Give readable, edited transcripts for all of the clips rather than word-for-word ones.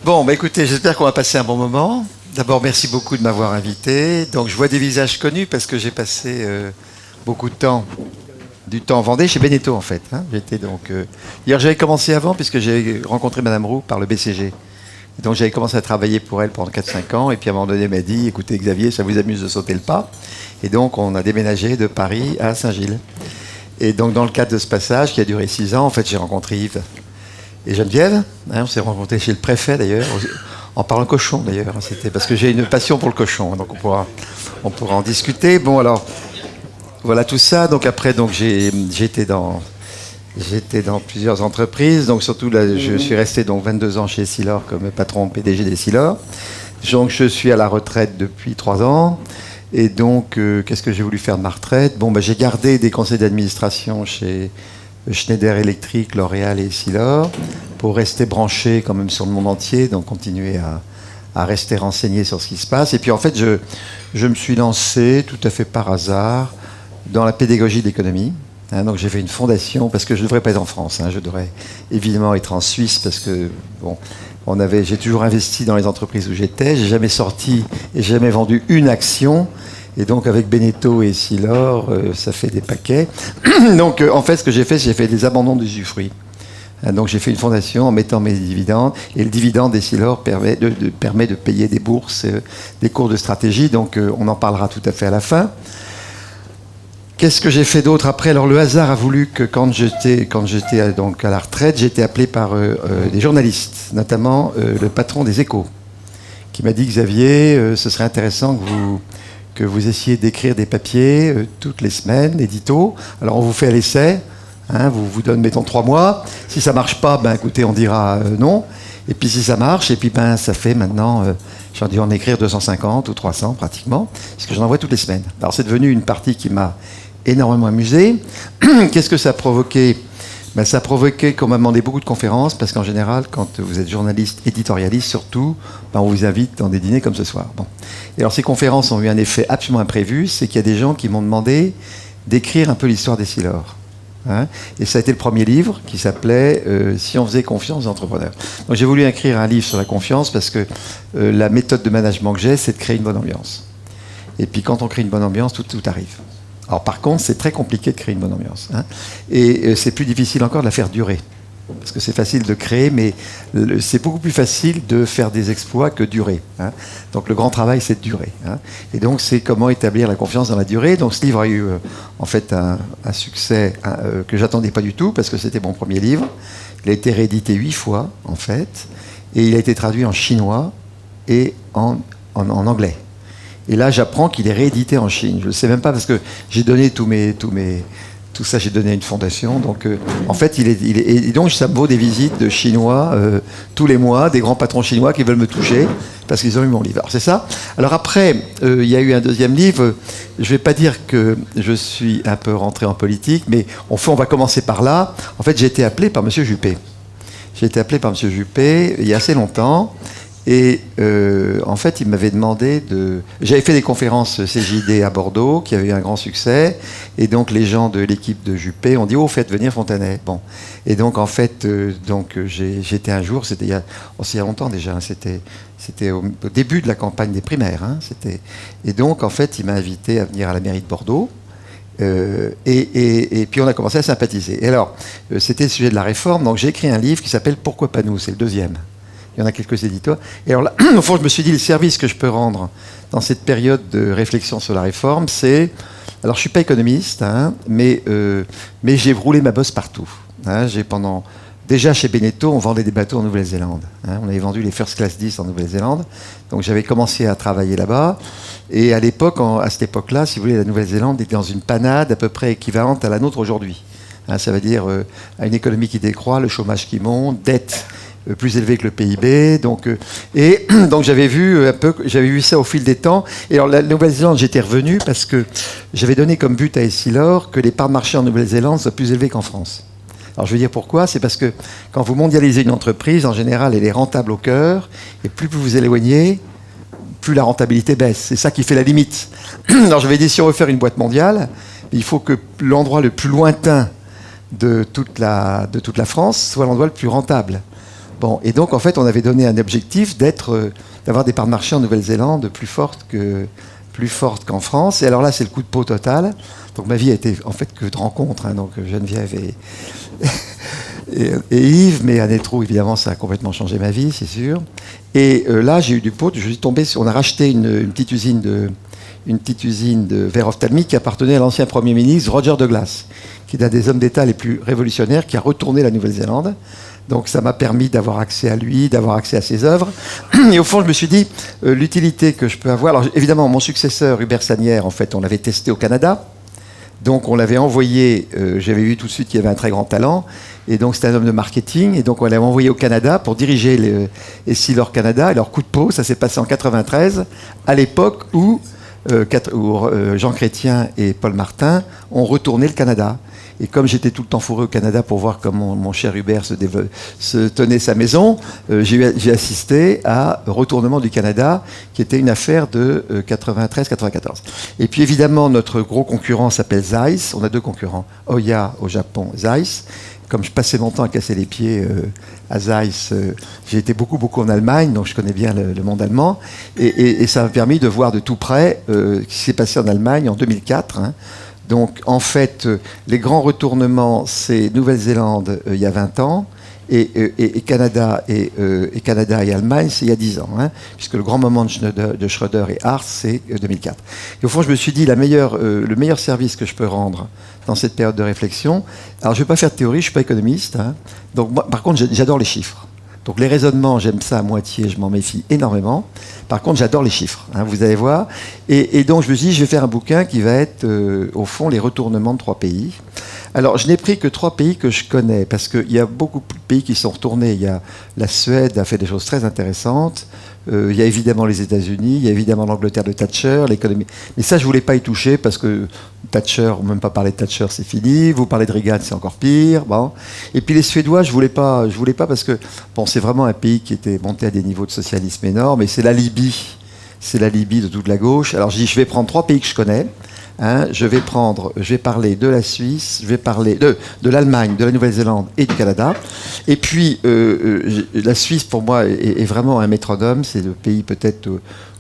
Bon, bah écoutez, j'espère qu'on va passer un bon moment. D'abord, merci beaucoup de m'avoir invité. Donc, je vois des visages connus parce que j'ai passé beaucoup de temps, du temps en Vendée, chez Beneteau en fait. Hein. J'étais donc. D'ailleurs, j'avais commencé avant puisque j'ai rencontré Madame Roux par le BCG. Donc, j'avais commencé à travailler pour elle pendant 4-5 ans. Et puis, à un moment donné, elle m'a dit, écoutez, Xavier, ça vous amuse de sauter le pas. Et donc, on a déménagé de Paris à Saint-Gilles. Et donc, dans le cadre de ce passage, qui a duré 6 ans, en fait, j'ai rencontré Yves et Geneviève. Hein, on s'est rencontrés chez le préfet, d'ailleurs, en parlant cochon, d'ailleurs. C'était parce que j'ai une passion pour le cochon. Donc, on pourra en discuter. Bon, alors, voilà tout ça. Donc, après, donc, j'étais dans plusieurs entreprises. Donc, surtout, là, je suis resté donc 22 ans chez Essilor comme patron PDG d'Essilor. Donc, je suis à la retraite depuis 3 ans. Et donc, qu'est-ce que j'ai voulu faire de ma retraite? Bon, j'ai gardé des conseils d'administration chez Schneider Electric, L'Oréal et Essilor pour rester branché quand même sur le monde entier, donc continuer à rester renseigné sur ce qui se passe. Et puis, en fait, je me suis lancé tout à fait par hasard dans la pédagogie de l'économie. Hein, donc, j'ai fait une fondation parce que je ne devrais pas être en France. Hein, je devrais évidemment être en Suisse parce que, bon... J'ai toujours investi dans les entreprises où j'étais. J'ai jamais sorti et jamais vendu une action. Et donc, avec Beneteau et Essilor, ça fait des paquets. Donc, en fait, ce que j'ai fait des abandons d'usufruit. Donc, j'ai fait une fondation en mettant mes dividendes. Et le dividende d'Essilor permet de payer des bourses, des cours de stratégie. Donc, on en parlera tout à fait à la fin. Qu'est-ce que j'ai fait d'autre après? Alors, le hasard a voulu que quand j'étais donc à la retraite, j'ai été appelé par des journalistes, notamment le patron des Échos, qui m'a dit, Xavier, ce serait intéressant que vous essayiez d'écrire des papiers toutes les semaines, édito. Alors, on vous fait à l'essai, hein, vous donne, mettons, 3 mois. Si ça marche pas, écoutez, on dira non. Et puis, si ça marche, et puis, ça fait maintenant... J'en dû en écrire 250 ou 300 pratiquement, parce que j'en envoie toutes les semaines. Alors, c'est devenu une partie qui m'a énormément amusé. Qu'est-ce que ça a provoqué? Ça a provoqué qu'on m'a demandé beaucoup de conférences, parce qu'en général, quand vous êtes journaliste, éditorialiste surtout, on vous invite dans des dîners comme ce soir. Bon. Et alors ces conférences ont eu un effet absolument imprévu, c'est qu'il y a des gens qui m'ont demandé d'écrire un peu l'histoire d'Essilor. Hein, et ça a été le premier livre qui s'appelait Si on faisait confiance aux entrepreneurs. Donc j'ai voulu écrire un livre sur la confiance parce que la méthode de management que j'ai, c'est de créer une bonne ambiance. Et puis quand on crée une bonne ambiance, tout arrive. Alors par contre, c'est très compliqué de créer une bonne ambiance. Hein. Et c'est plus difficile encore de la faire durer. Parce que c'est facile de créer, mais c'est beaucoup plus facile de faire des exploits que durer. Hein. Donc le grand travail, c'est de durer. Hein. Et donc c'est comment établir la confiance dans la durée. Donc ce livre a eu en fait un succès que j'attendais pas du tout, parce que c'était mon premier livre. Il a été réédité 8 fois, en fait. Et il a été traduit en chinois et en anglais. Et là, j'apprends qu'il est réédité en Chine. Je ne le sais même pas parce que j'ai donné tout ça, j'ai donné à une fondation. Donc, en fait, et donc, ça me vaut des visites de Chinois tous les mois, des grands patrons chinois qui veulent me toucher parce qu'ils ont eu mon livre. Alors, c'est ça. Alors après, il y a eu un deuxième livre. Je ne vais pas dire que je suis un peu rentré en politique, mais on va commencer par là. En fait, j'ai été appelé par M. Juppé. J'ai été appelé par M. Juppé il y a assez longtemps. Et en fait, il m'avait demandé de... J'avais fait des conférences CJD à Bordeaux, qui avaient eu un grand succès. Et donc, les gens de l'équipe de Juppé ont dit « Oh, faites venir Fontanet ». Bon. Et donc, en fait, j'étais un jour, c'était il y a longtemps déjà, hein, c'était au début de la campagne des primaires. Hein, et donc, en fait, il m'a invité à venir à la mairie de Bordeaux. Et puis, on a commencé à sympathiser. Et alors, c'était le sujet de la réforme. Donc, j'ai écrit un livre qui s'appelle « Pourquoi pas nous ?» C'est le deuxième. Il y en a quelques éditeurs. Et alors là, au fond, je me suis dit, le service que je peux rendre dans cette période de réflexion sur la réforme, c'est... Alors, je ne suis pas économiste, hein, mais j'ai roulé ma bosse partout. Hein, déjà, chez Beneteau, on vendait des bateaux en Nouvelle-Zélande. Hein, on avait vendu les First Class 10 en Nouvelle-Zélande. Donc, j'avais commencé à travailler là-bas. Et à cette époque-là, si vous voulez, la Nouvelle-Zélande était dans une panade à peu près équivalente à la nôtre aujourd'hui. Hein, ça veut dire à une économie qui décroît, le chômage qui monte, dette plus élevé que le PIB, donc j'avais vu ça au fil des temps. Et alors la Nouvelle-Zélande, j'étais revenu parce que j'avais donné comme but à Essilor que les parts de marché en Nouvelle-Zélande soient plus élevées qu'en France. Alors je veux dire pourquoi? C'est parce que quand vous mondialisez une entreprise, en général, elle est rentable au cœur, et plus vous vous éloignez, plus la rentabilité baisse. C'est ça qui fait la limite. Alors je vais dire, si on veut faire une boîte mondiale, il faut que l'endroit le plus lointain de toute la France soit l'endroit le plus rentable. Bon, et donc en fait, on avait donné un objectif d'avoir des parts de marché en Nouvelle-Zélande plus fortes qu'en France. Et alors là, c'est le coup de peau total. Donc ma vie a été en fait que de rencontres. Hein, donc Geneviève et Yves, mais Anétro, évidemment, ça a complètement changé ma vie, c'est sûr. Et là, j'ai eu du pot. Je suis tombé. On a racheté une petite usine de verre ophtalmique qui appartenait à l'ancien Premier ministre Roger Douglas, qui est un des hommes d'État les plus révolutionnaires, qui a retourné la Nouvelle-Zélande. Donc ça m'a permis d'avoir accès à lui, d'avoir accès à ses œuvres. Et au fond, je me suis dit, l'utilité que je peux avoir... Alors évidemment, mon successeur, Hubert Sagnières, en fait, on l'avait testé au Canada. Donc on l'avait envoyé, j'avais vu tout de suite qu'il avait un très grand talent. Et donc c'était un homme de marketing. Et donc on l'avait envoyé au Canada pour diriger Essilor Canada. Et leur coup de peau, ça s'est passé en 93, à l'époque où Jean Chrétien et Paul Martin ont retourné le Canada. Et comme j'étais tout le temps fourré au Canada pour voir comment mon cher Hubert se tenait sa maison, j'ai assisté à retournement du Canada, qui était une affaire de 93-94. Et puis évidemment, notre gros concurrent s'appelle Zeiss. On a deux concurrents, Oya au Japon, Zeiss. Comme je passais mon temps à casser les pieds à Zeiss, j'ai été beaucoup en Allemagne, donc je connais bien le monde allemand. Et ça m'a permis de voir de tout près ce qui s'est passé en Allemagne en 2004. Hein. Donc, en fait, les grands retournements, c'est Nouvelle-Zélande il y a 20 ans, et Canada et Allemagne, c'est il y a 10 ans, hein, puisque le grand moment de Schröder et Hartz, c'est 2004. Et au fond, je me suis dit, le meilleur service que je peux rendre dans cette période de réflexion, alors je ne vais pas faire de théorie, je ne suis pas économiste, hein, donc moi, par contre, j'adore les chiffres. Donc les raisonnements, j'aime ça à moitié, je m'en méfie énormément. Par contre, j'adore les chiffres, hein, vous allez voir. Et donc je me suis dit, je vais faire un bouquin qui va être, au fond, les retournements de 3 pays. Alors, je n'ai pris que 3 pays que je connais, parce qu'il y a beaucoup de pays qui sont retournés. Il y a la Suède a fait des choses très intéressantes. Il y a évidemment les États-Unis, il y a évidemment l'Angleterre de Thatcher, l'économie. Mais ça, je ne voulais pas y toucher parce que Thatcher, on ne même pas parler de Thatcher, c'est fini. Vous parlez de Reagan, c'est encore pire. Bon. Et puis les Suédois, je voulais pas parce que bon, c'est vraiment un pays qui était monté à des niveaux de socialisme énormes. Et c'est la Libye de toute la gauche. Alors je dis, je vais prendre 3 pays que je connais. Hein, je vais parler de la Suisse, je vais parler de l'Allemagne, de la Nouvelle-Zélande et du Canada. Et puis, la Suisse, pour moi, est vraiment un métronome. C'est le pays peut-être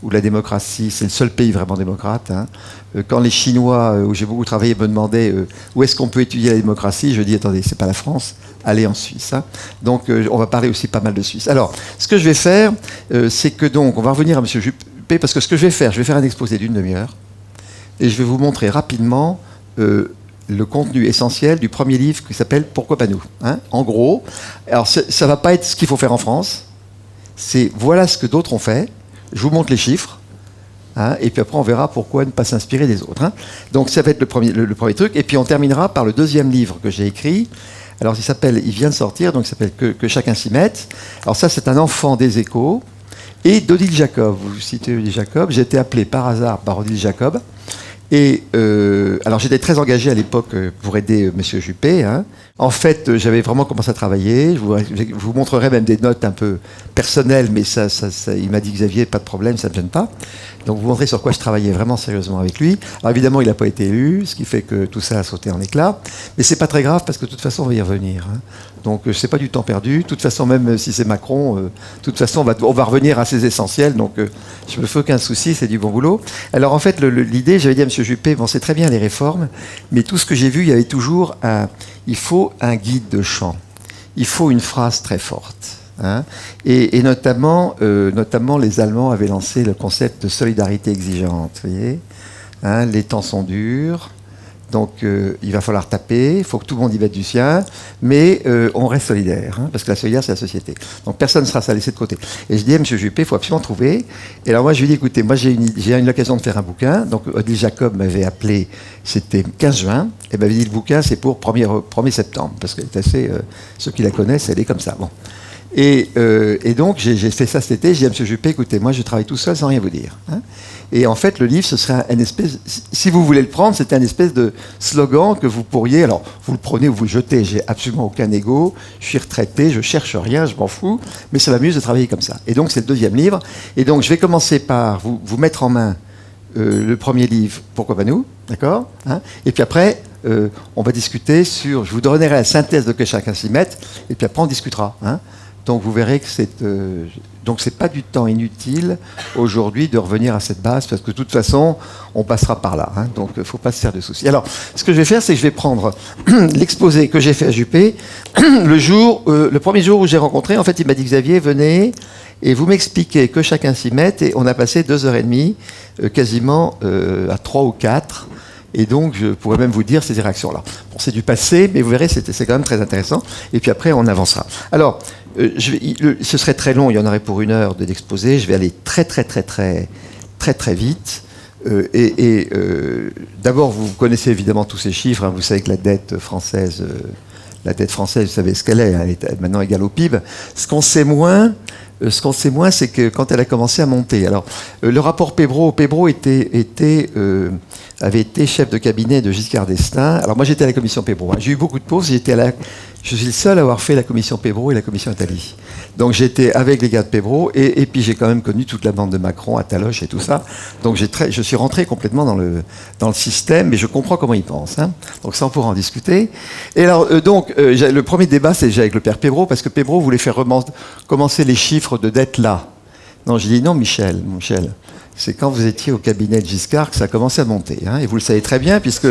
où la démocratie, c'est le seul pays vraiment démocrate. Hein. Quand les Chinois, où j'ai beaucoup travaillé, me demandaient où est-ce qu'on peut étudier la démocratie, je dis, attendez, c'est pas la France, allez en Suisse. Hein. Donc, on va parler aussi pas mal de Suisse. Alors, ce que je vais faire, c'est que donc, on va revenir à M. Juppé, parce que ce que je vais faire un exposé d'une demi-heure. Et je vais vous montrer rapidement le contenu essentiel du premier livre qui s'appelle « Pourquoi pas nous hein ?» En gros, alors ça ne va pas être ce qu'il faut faire en France, c'est voilà ce que d'autres ont fait, je vous montre les chiffres, hein, et puis après on verra pourquoi ne pas s'inspirer des autres. Hein. Donc ça va être le premier truc, et puis on terminera par le deuxième livre que j'ai écrit. Alors il vient de sortir, donc il s'appelle que chacun s'y mette. Alors ça c'est un enfant des Échos, et d'Odile Jacob. Vous citez Odile Jacob, j'ai été appelé par hasard par Odile Jacob. Et alors j'étais très engagé à l'époque pour aider M. Juppé. Hein. En fait, j'avais vraiment commencé à travailler. Je vous montrerai même des notes un peu personnelles, mais ça, il m'a dit Xavier, pas de problème, ça ne me gêne pas. Donc vous montrez sur quoi je travaillais vraiment sérieusement avec lui. Alors évidemment, il n'a pas été élu, ce qui fait que tout ça a sauté en éclats. Mais c'est pas très grave parce que de toute façon, on va y revenir. Hein. Donc c'est pas du temps perdu. De toute façon, même si c'est Macron, de toute façon, on va revenir à ses essentiels. Donc je me fais aucun souci, c'est du bon boulot. Alors en fait, l'idée, j'avais dit à M. Juppé, bon, c'est très bien les réformes, mais tout ce que j'ai vu, il y avait toujours il faut un guide de chant. Il faut une phrase très forte. Hein. Et notamment, les Allemands avaient lancé le concept de solidarité exigeante. Vous voyez hein, les temps sont durs. Donc il va falloir taper, il faut que tout le monde y mette du sien, mais on reste solidaire, hein, parce que la solidaire c'est la société. Donc personne ne sera laissé de côté. Et je dis à M. Juppé, il faut absolument trouver. Et alors moi je lui dis, écoutez, moi j'ai eu l'occasion de faire un bouquin, donc Odile Jacob m'avait appelé, c'était 15 juin, et m'avait dit le bouquin c'est pour 1er septembre, parce qu'elle est assez, ceux qui la connaissent, elle est comme ça. Bon. Et donc j'ai fait ça cet été, j'ai dit à M. Juppé, écoutez, moi je travaille tout seul sans rien vous dire. Hein. Et en fait, le livre, ce serait une espèce, si vous voulez le prendre, c'était un espèce de slogan que vous pourriez, alors vous le prenez ou vous le jetez, j'ai absolument aucun ego, je suis retraité, je cherche rien, je m'en fous, mais ça m'amuse de travailler comme ça. Et donc c'est le deuxième livre, et donc je vais commencer par vous mettre en main le premier livre, Pourquoi pas nous, d'accord hein. Et puis après, on va discuter sur, je vous donnerai la synthèse de que chacun s'y mette, et puis après on discutera, hein. Donc vous verrez que donc c'est pas du temps inutile aujourd'hui de revenir à cette base, parce que de toute façon, on passera par là. Hein, donc il ne faut pas se faire de soucis. Alors, ce que je vais faire, c'est que je vais prendre l'exposé que j'ai fait à Juppé le premier jour où j'ai rencontré. En fait, il m'a dit: Xavier, venez et vous m'expliquez, que chacun s'y mette. Et on a passé 2h30 quasiment à 3 ou 4. Et donc, je pourrais même vous dire ces réactions-là. Bon, c'est du passé, mais vous verrez, c'est quand même très intéressant. Et puis après, on avancera. Alors, ce serait très long, il y en aurait pour 1 heure de l'exposé. Je vais aller très vite. D'abord, vous connaissez évidemment tous ces chiffres. Hein. Vous savez que la dette française, vous savez ce qu'elle est. Elle est maintenant égale au PIB. Ce qu'on sait moins, c'est que quand elle a commencé à monter. Alors, le rapport Pébro avait été chef de cabinet de Giscard d'Estaing. Alors moi, j'étais à la commission Pébro. Hein. J'ai eu beaucoup de pauses. Je suis le seul à avoir fait la commission Pébro et la commission Attali. Donc j'étais avec les gars de Pébro et puis j'ai quand même connu toute la bande de Macron, Attaloche et tout ça. Donc je suis rentré complètement dans le système, mais je comprends comment ils pensent. Hein. Donc ça, on pourra en discuter. Et alors, le premier débat, c'est déjà avec le père Pébro, parce que Pébro voulait faire commencer les chiffres de dette là. Non, j'ai dit non, Michel, c'est quand vous étiez au cabinet de Giscard que ça a commencé à monter. Hein, et vous le savez très bien, puisque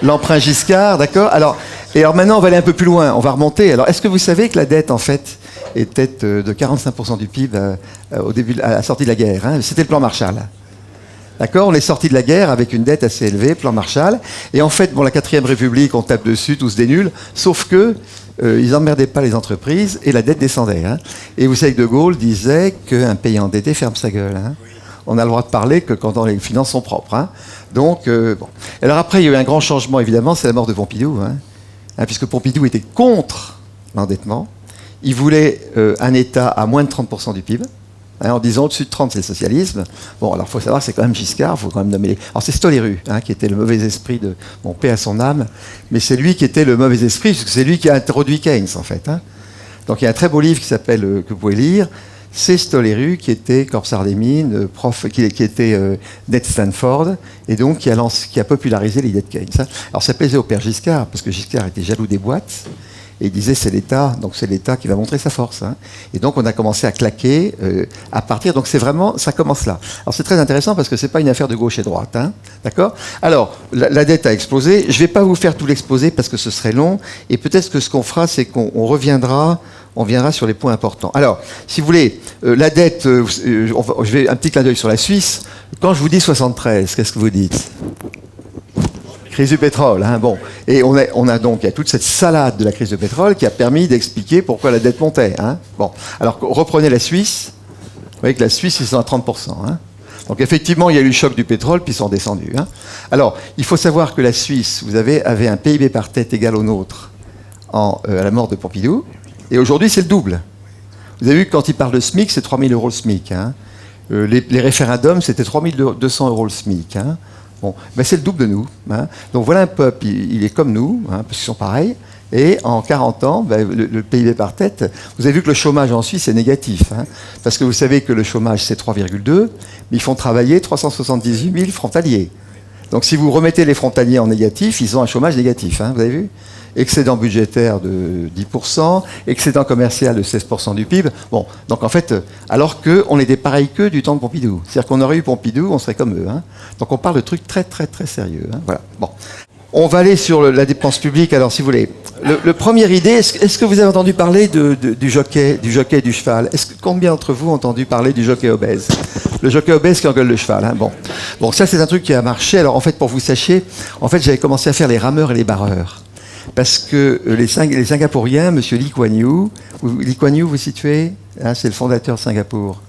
l'emprunt Giscard, d'accord. Alors maintenant, on va aller un peu plus loin, on va remonter. Alors, est-ce que vous savez que la dette, en fait, était de 45% du PIB à la sortie de la guerre, hein. C'était le plan Marshall. D'accord, on est sorti de la guerre avec une dette assez élevée, plan Marshall. Et en fait, la 4e République, on tape dessus, tous des nuls, sauf que ils n'emmerdaient pas les entreprises et la dette descendait. Hein. Et vous savez que De Gaulle disait qu'un pays endetté ferme sa gueule. Hein. On a le droit de parler que quand les finances sont propres. Hein. Donc, bon. Alors après, il y a eu un grand changement, évidemment, c'est la mort de Pompidou. Hein, puisque Pompidou était contre l'endettement. Il voulait un État à moins de 30% du PIB. Hein, en disant au-dessus de 30, c'est le socialisme. Bon, alors il faut savoir que c'est quand même Giscard, il faut quand même nommer. Alors c'est Stoléru, hein, qui était le mauvais esprit de mon paix à son âme, mais c'est lui qui était le mauvais esprit, parce que c'est lui qui a introduit Keynes, en fait. Hein. Donc il y a un très beau livre qui s'appelle, que vous pouvez lire, c'est Stoléru, qui était Corpsar des mines, prof, qui était net Stanford, et donc qui a popularisé l'idée de Keynes. Hein. Alors ça plaisait au père Giscard, parce que Giscard était jaloux des boîtes. Et il disait, c'est l'État, donc c'est l'État qui va montrer sa force. Hein. Et donc on a commencé à claquer à partir. Donc c'est vraiment, ça commence là. Alors c'est très intéressant parce que c'est pas une affaire de gauche et droite, hein. D'accord. Alors la dette a explosé. Je vais pas vous faire tout l'exposé parce que ce serait long. Et peut-être que ce qu'on fera, c'est qu'on reviendra sur les points importants. Alors, si vous voulez, la dette, je vais un petit clin d'œil sur la Suisse. Quand je vous dis 73, qu'est-ce que vous dites ? Crise du pétrole, hein, bon. Et on a donc, il y a toute cette salade de la crise du pétrole qui a permis d'expliquer pourquoi la dette montait. Hein. Bon. Alors, reprenez la Suisse. Vous voyez que la Suisse, ils sont à 30%. Hein. Donc, effectivement, il y a eu le choc du pétrole, puis ils sont descendus. Hein. Alors, il faut savoir que la Suisse, avait un PIB par tête égal au nôtre à la mort de Pompidou. Et aujourd'hui, c'est le double. Vous avez vu que quand ils parlent de SMIC, c'est 3 000 € le SMIC. Hein. Les référendums, c'était 3 200 € le SMIC. Hein. Bon, ben c'est le double de nous. Hein. Donc voilà un peuple, il est comme nous, hein, parce qu'ils sont pareils. Et en 40 ans, ben, le PIB par tête, vous avez vu que le chômage en Suisse est négatif. Hein, parce que vous savez que le chômage, c'est 3,2, mais ils font travailler 378 000 frontaliers. Donc si vous remettez les frontaliers en négatif, ils ont un chômage négatif. Hein, vous avez vu ? Excédent budgétaire de 10%, excédent commercial de 16% du PIB. Bon, donc en fait, alors qu'on était pareil qu'eux du temps de Pompidou. C'est-à-dire qu'on aurait eu Pompidou, on serait comme eux. Hein. Donc on parle de trucs très très très sérieux. Hein. Voilà. Bon. On va aller sur la dépense publique. Alors si vous voulez, le première idée, est-ce que vous avez entendu parler du jockey et du cheval ? Combien d'entre vous ont entendu parler du jockey obèse ? Le jockey obèse qui engueule le cheval. Hein. Bon, ça c'est un truc qui a marché. Alors en fait, pour vous sachiez, en fait j'avais commencé à faire les rameurs et les barreurs. Parce que les Singapouriens, M. Lee Kuan Yew, vous situez, hein, c'est le fondateur de Singapour,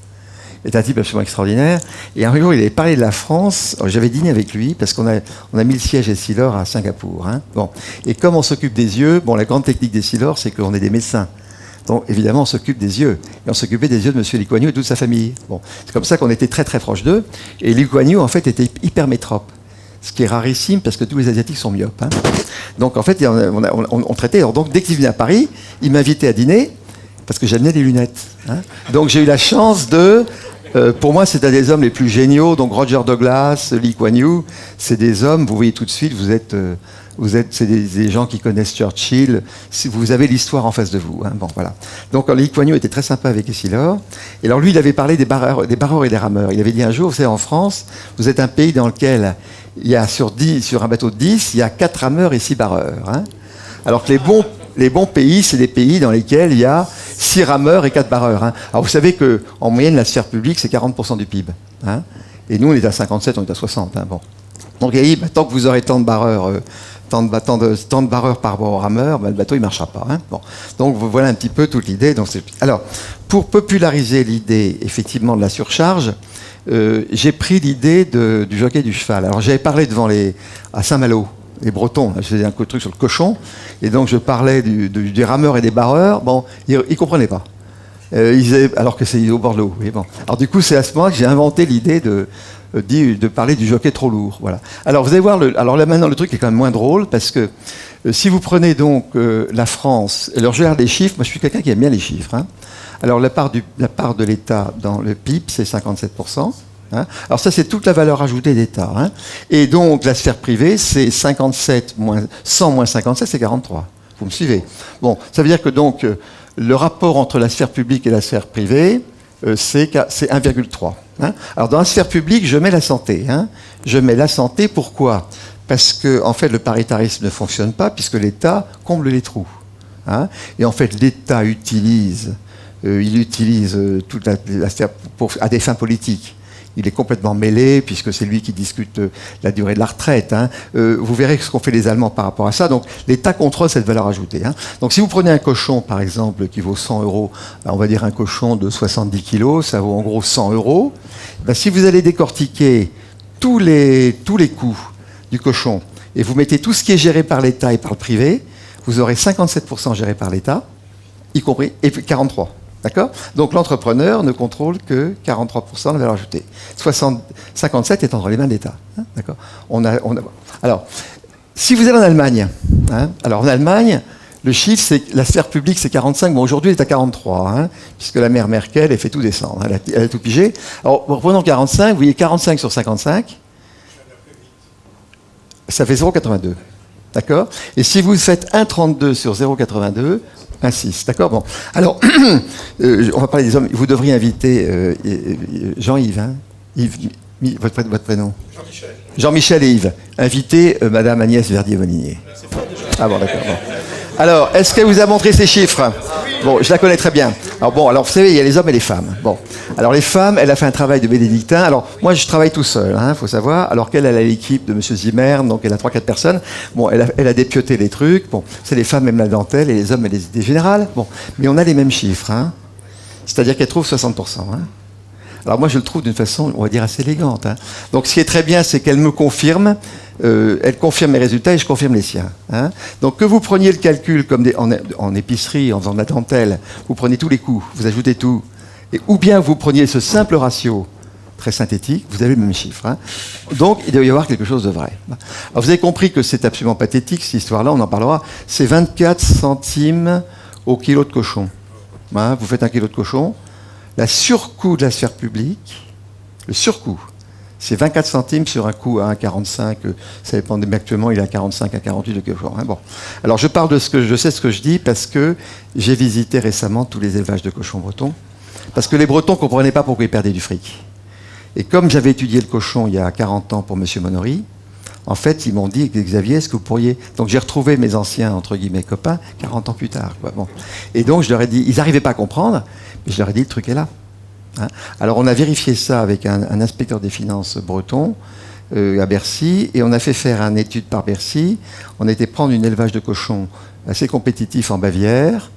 est un type absolument extraordinaire. Et un jour, il avait parlé de la France. J'avais dîné avec lui, parce qu'on a mis le siège Essilor à Singapour. Hein. Bon. Et comme on s'occupe des yeux, la grande technique d'Essilor, c'est qu'on est des médecins. Donc, évidemment, on s'occupe des yeux. Et on s'occupait des yeux de M. Lee Kuan Yew et toute sa famille. Bon. C'est comme ça qu'on était très, très proches d'eux. Et Lee Kuan Yew, en fait, était hyper métrope. Ce qui est rarissime, parce que tous les Asiatiques sont myopes. Hein. Donc, en fait, on traitait. Alors, donc, dès qu'il venait à Paris, il m'invitait à dîner, parce que j'amenais des lunettes. Hein. Donc, j'ai eu la chance de Pour moi, c'est un des hommes les plus géniaux. Donc Roger Douglas, Lee Kuan Yew, c'est des hommes, vous voyez tout de suite, c'est des gens qui connaissent Churchill. Vous avez l'histoire en face de vous. Hein. Bon, voilà. Donc Lee Kuan Yew était très sympa avec Essilor. Et alors lui, il avait parlé des barreurs et des rameurs. Il avait dit un jour, vous savez, en France, vous êtes un pays dans lequel il y a sur un bateau de 10, il y a 4 rameurs et 6 barreurs. Hein. Alors que les bons pays, c'est des pays dans lesquels il y a 6 rameurs et 4 barreurs. Hein. Alors vous savez qu'en moyenne, la sphère publique, c'est 40% du PIB. Hein. Et nous, on est à 57, on est à 60. Hein. Bon. Donc tant que vous aurez tant de barreurs, tant de barreurs par rapport aux rameurs, le bateau, il ne marchera pas. Hein. Bon. Donc voilà un petit peu toute l'idée. Alors, pour populariser l'idée, effectivement, de la surcharge, j'ai pris l'idée du jockey du cheval. Alors j'avais parlé à Saint-Malo, les Bretons, je faisais un truc sur le cochon, et donc je parlais des rameurs et des barreurs. Bon, ils ne comprenaient pas. Alors que c'est au bord de l'eau. Oui, bon. Alors du coup, c'est à ce moment que j'ai inventé l'idée de parler du jockey trop lourd. Voilà. Alors vous allez voir, alors là maintenant le truc est quand même moins drôle, parce que si vous prenez donc la France, alors je regarde les chiffres, moi je suis quelqu'un qui aime bien les chiffres. Hein. Alors la part de l'État dans le PIB, c'est 57%. Hein. Alors ça, c'est toute la valeur ajoutée d'État. Hein. Et donc la sphère privée, c'est 57 moins 100 moins 57, c'est 43. Vous me suivez? Bon, ça veut dire que donc le rapport entre la sphère publique et la sphère privée, c'est 1,3. Hein. Alors dans la sphère publique, je mets la santé. Hein. Je mets la santé, pourquoi? Parce que en fait, le paritarisme ne fonctionne pas, puisque l'État comble les trous. Hein. Et en fait, l'État utilise toute la sphère à des fins politiques. Il est complètement mêlé, puisque c'est lui qui discute la durée de la retraite. Hein. Vous verrez ce qu'ont fait les Allemands par rapport à ça. Donc l'État contrôle cette valeur ajoutée. Hein. Donc si vous prenez un cochon, par exemple, qui vaut 100 €, on va dire un cochon de 70 kilos, ça vaut en gros 100 €. Ben, si vous allez décortiquer tous les coûts du cochon, et vous mettez tout ce qui est géré par l'État et par le privé, vous aurez 57% géré par l'État, y compris, et puis 43%. D'accord? Donc l'entrepreneur ne contrôle que 43% de la valeur ajoutée. 57 est entre les mains de l'État. Hein. D'accord? Alors, si vous allez en Allemagne, hein, alors en Allemagne, le chiffre, c'est la sphère publique, c'est 45. Bon, aujourd'hui, elle est à 43, hein, puisque la mère Merkel, elle fait tout descendre. Hein, elle a tout pigé. Alors, reprenons 45. Vous voyez, 45 sur 55, ça fait 0,82. D'accord? Et si vous faites 1,32 sur 0,82, 1,6. D'accord? Bon. Alors, on va parler des hommes. Vous devriez inviter Jean-Yves. Hein? Yves, votre prénom? Jean-Michel. Jean-Michel et Yves. Invitez Madame Agnès Verdier-Monigné. Ah bon, d'accord. Bon. Alors, est-ce qu'elle vous a montré ces chiffres? Bon, je la connais très bien. Alors, vous savez, il y a les hommes et les femmes. Bon. Alors, les femmes, elle a fait un travail de bénédictin. Alors, moi, je travaille tout seul, hein, faut savoir. Alors qu'elle, elle a l'équipe de M. Zimmer, donc elle a 3-4 personnes. Bon, elle a dépioté les trucs. Bon, c'est les femmes aiment la dentelle et les hommes aiment les idées générales. Bon, mais on a les mêmes chiffres, hein. C'est-à-dire qu'elle trouve 60%. Hein. Alors moi, je le trouve d'une façon, on va dire, assez élégante. Hein. Donc ce qui est très bien, c'est qu'elle me confirme, elle confirme mes résultats et je confirme les siens. Hein. Donc que vous preniez le calcul comme en épicerie, en faisant de la dentelle, vous prenez tous les coûts, vous ajoutez tout, ou bien vous preniez ce simple ratio très synthétique, vous avez le même chiffre. Hein. Donc il doit y avoir quelque chose de vrai. Alors vous avez compris que c'est absolument pathétique, cette histoire-là, on en parlera. C'est 24 centimes au kilo de cochon. Hein, vous faites un kilo de cochon. La surcoût de la sphère publique, le surcoût, c'est 24 centimes sur un coût à 1,45. Ça dépend, mais actuellement, il est à 45, à 48 de quelque chose. Hein, bon. Alors, je parle de ce que je sais, ce que je dis, parce que j'ai visité récemment tous les élevages de cochons bretons. Parce que les Bretons ne comprenaient pas pourquoi ils perdaient du fric. Et comme j'avais étudié le cochon il y a 40 ans pour M. Monory, en fait, ils m'ont dit, Xavier, est-ce que vous pourriez... Donc, j'ai retrouvé mes anciens, entre guillemets, copains, 40 ans plus tard. Quoi. Bon. Et donc, je leur ai dit, ils n'arrivaient pas à comprendre, mais je leur ai dit, le truc est là. Hein. Alors, on a vérifié ça avec un inspecteur des finances breton à Bercy, et on a fait faire une étude par Bercy. On a été prendre un élevage de cochons assez compétitif en Bavière,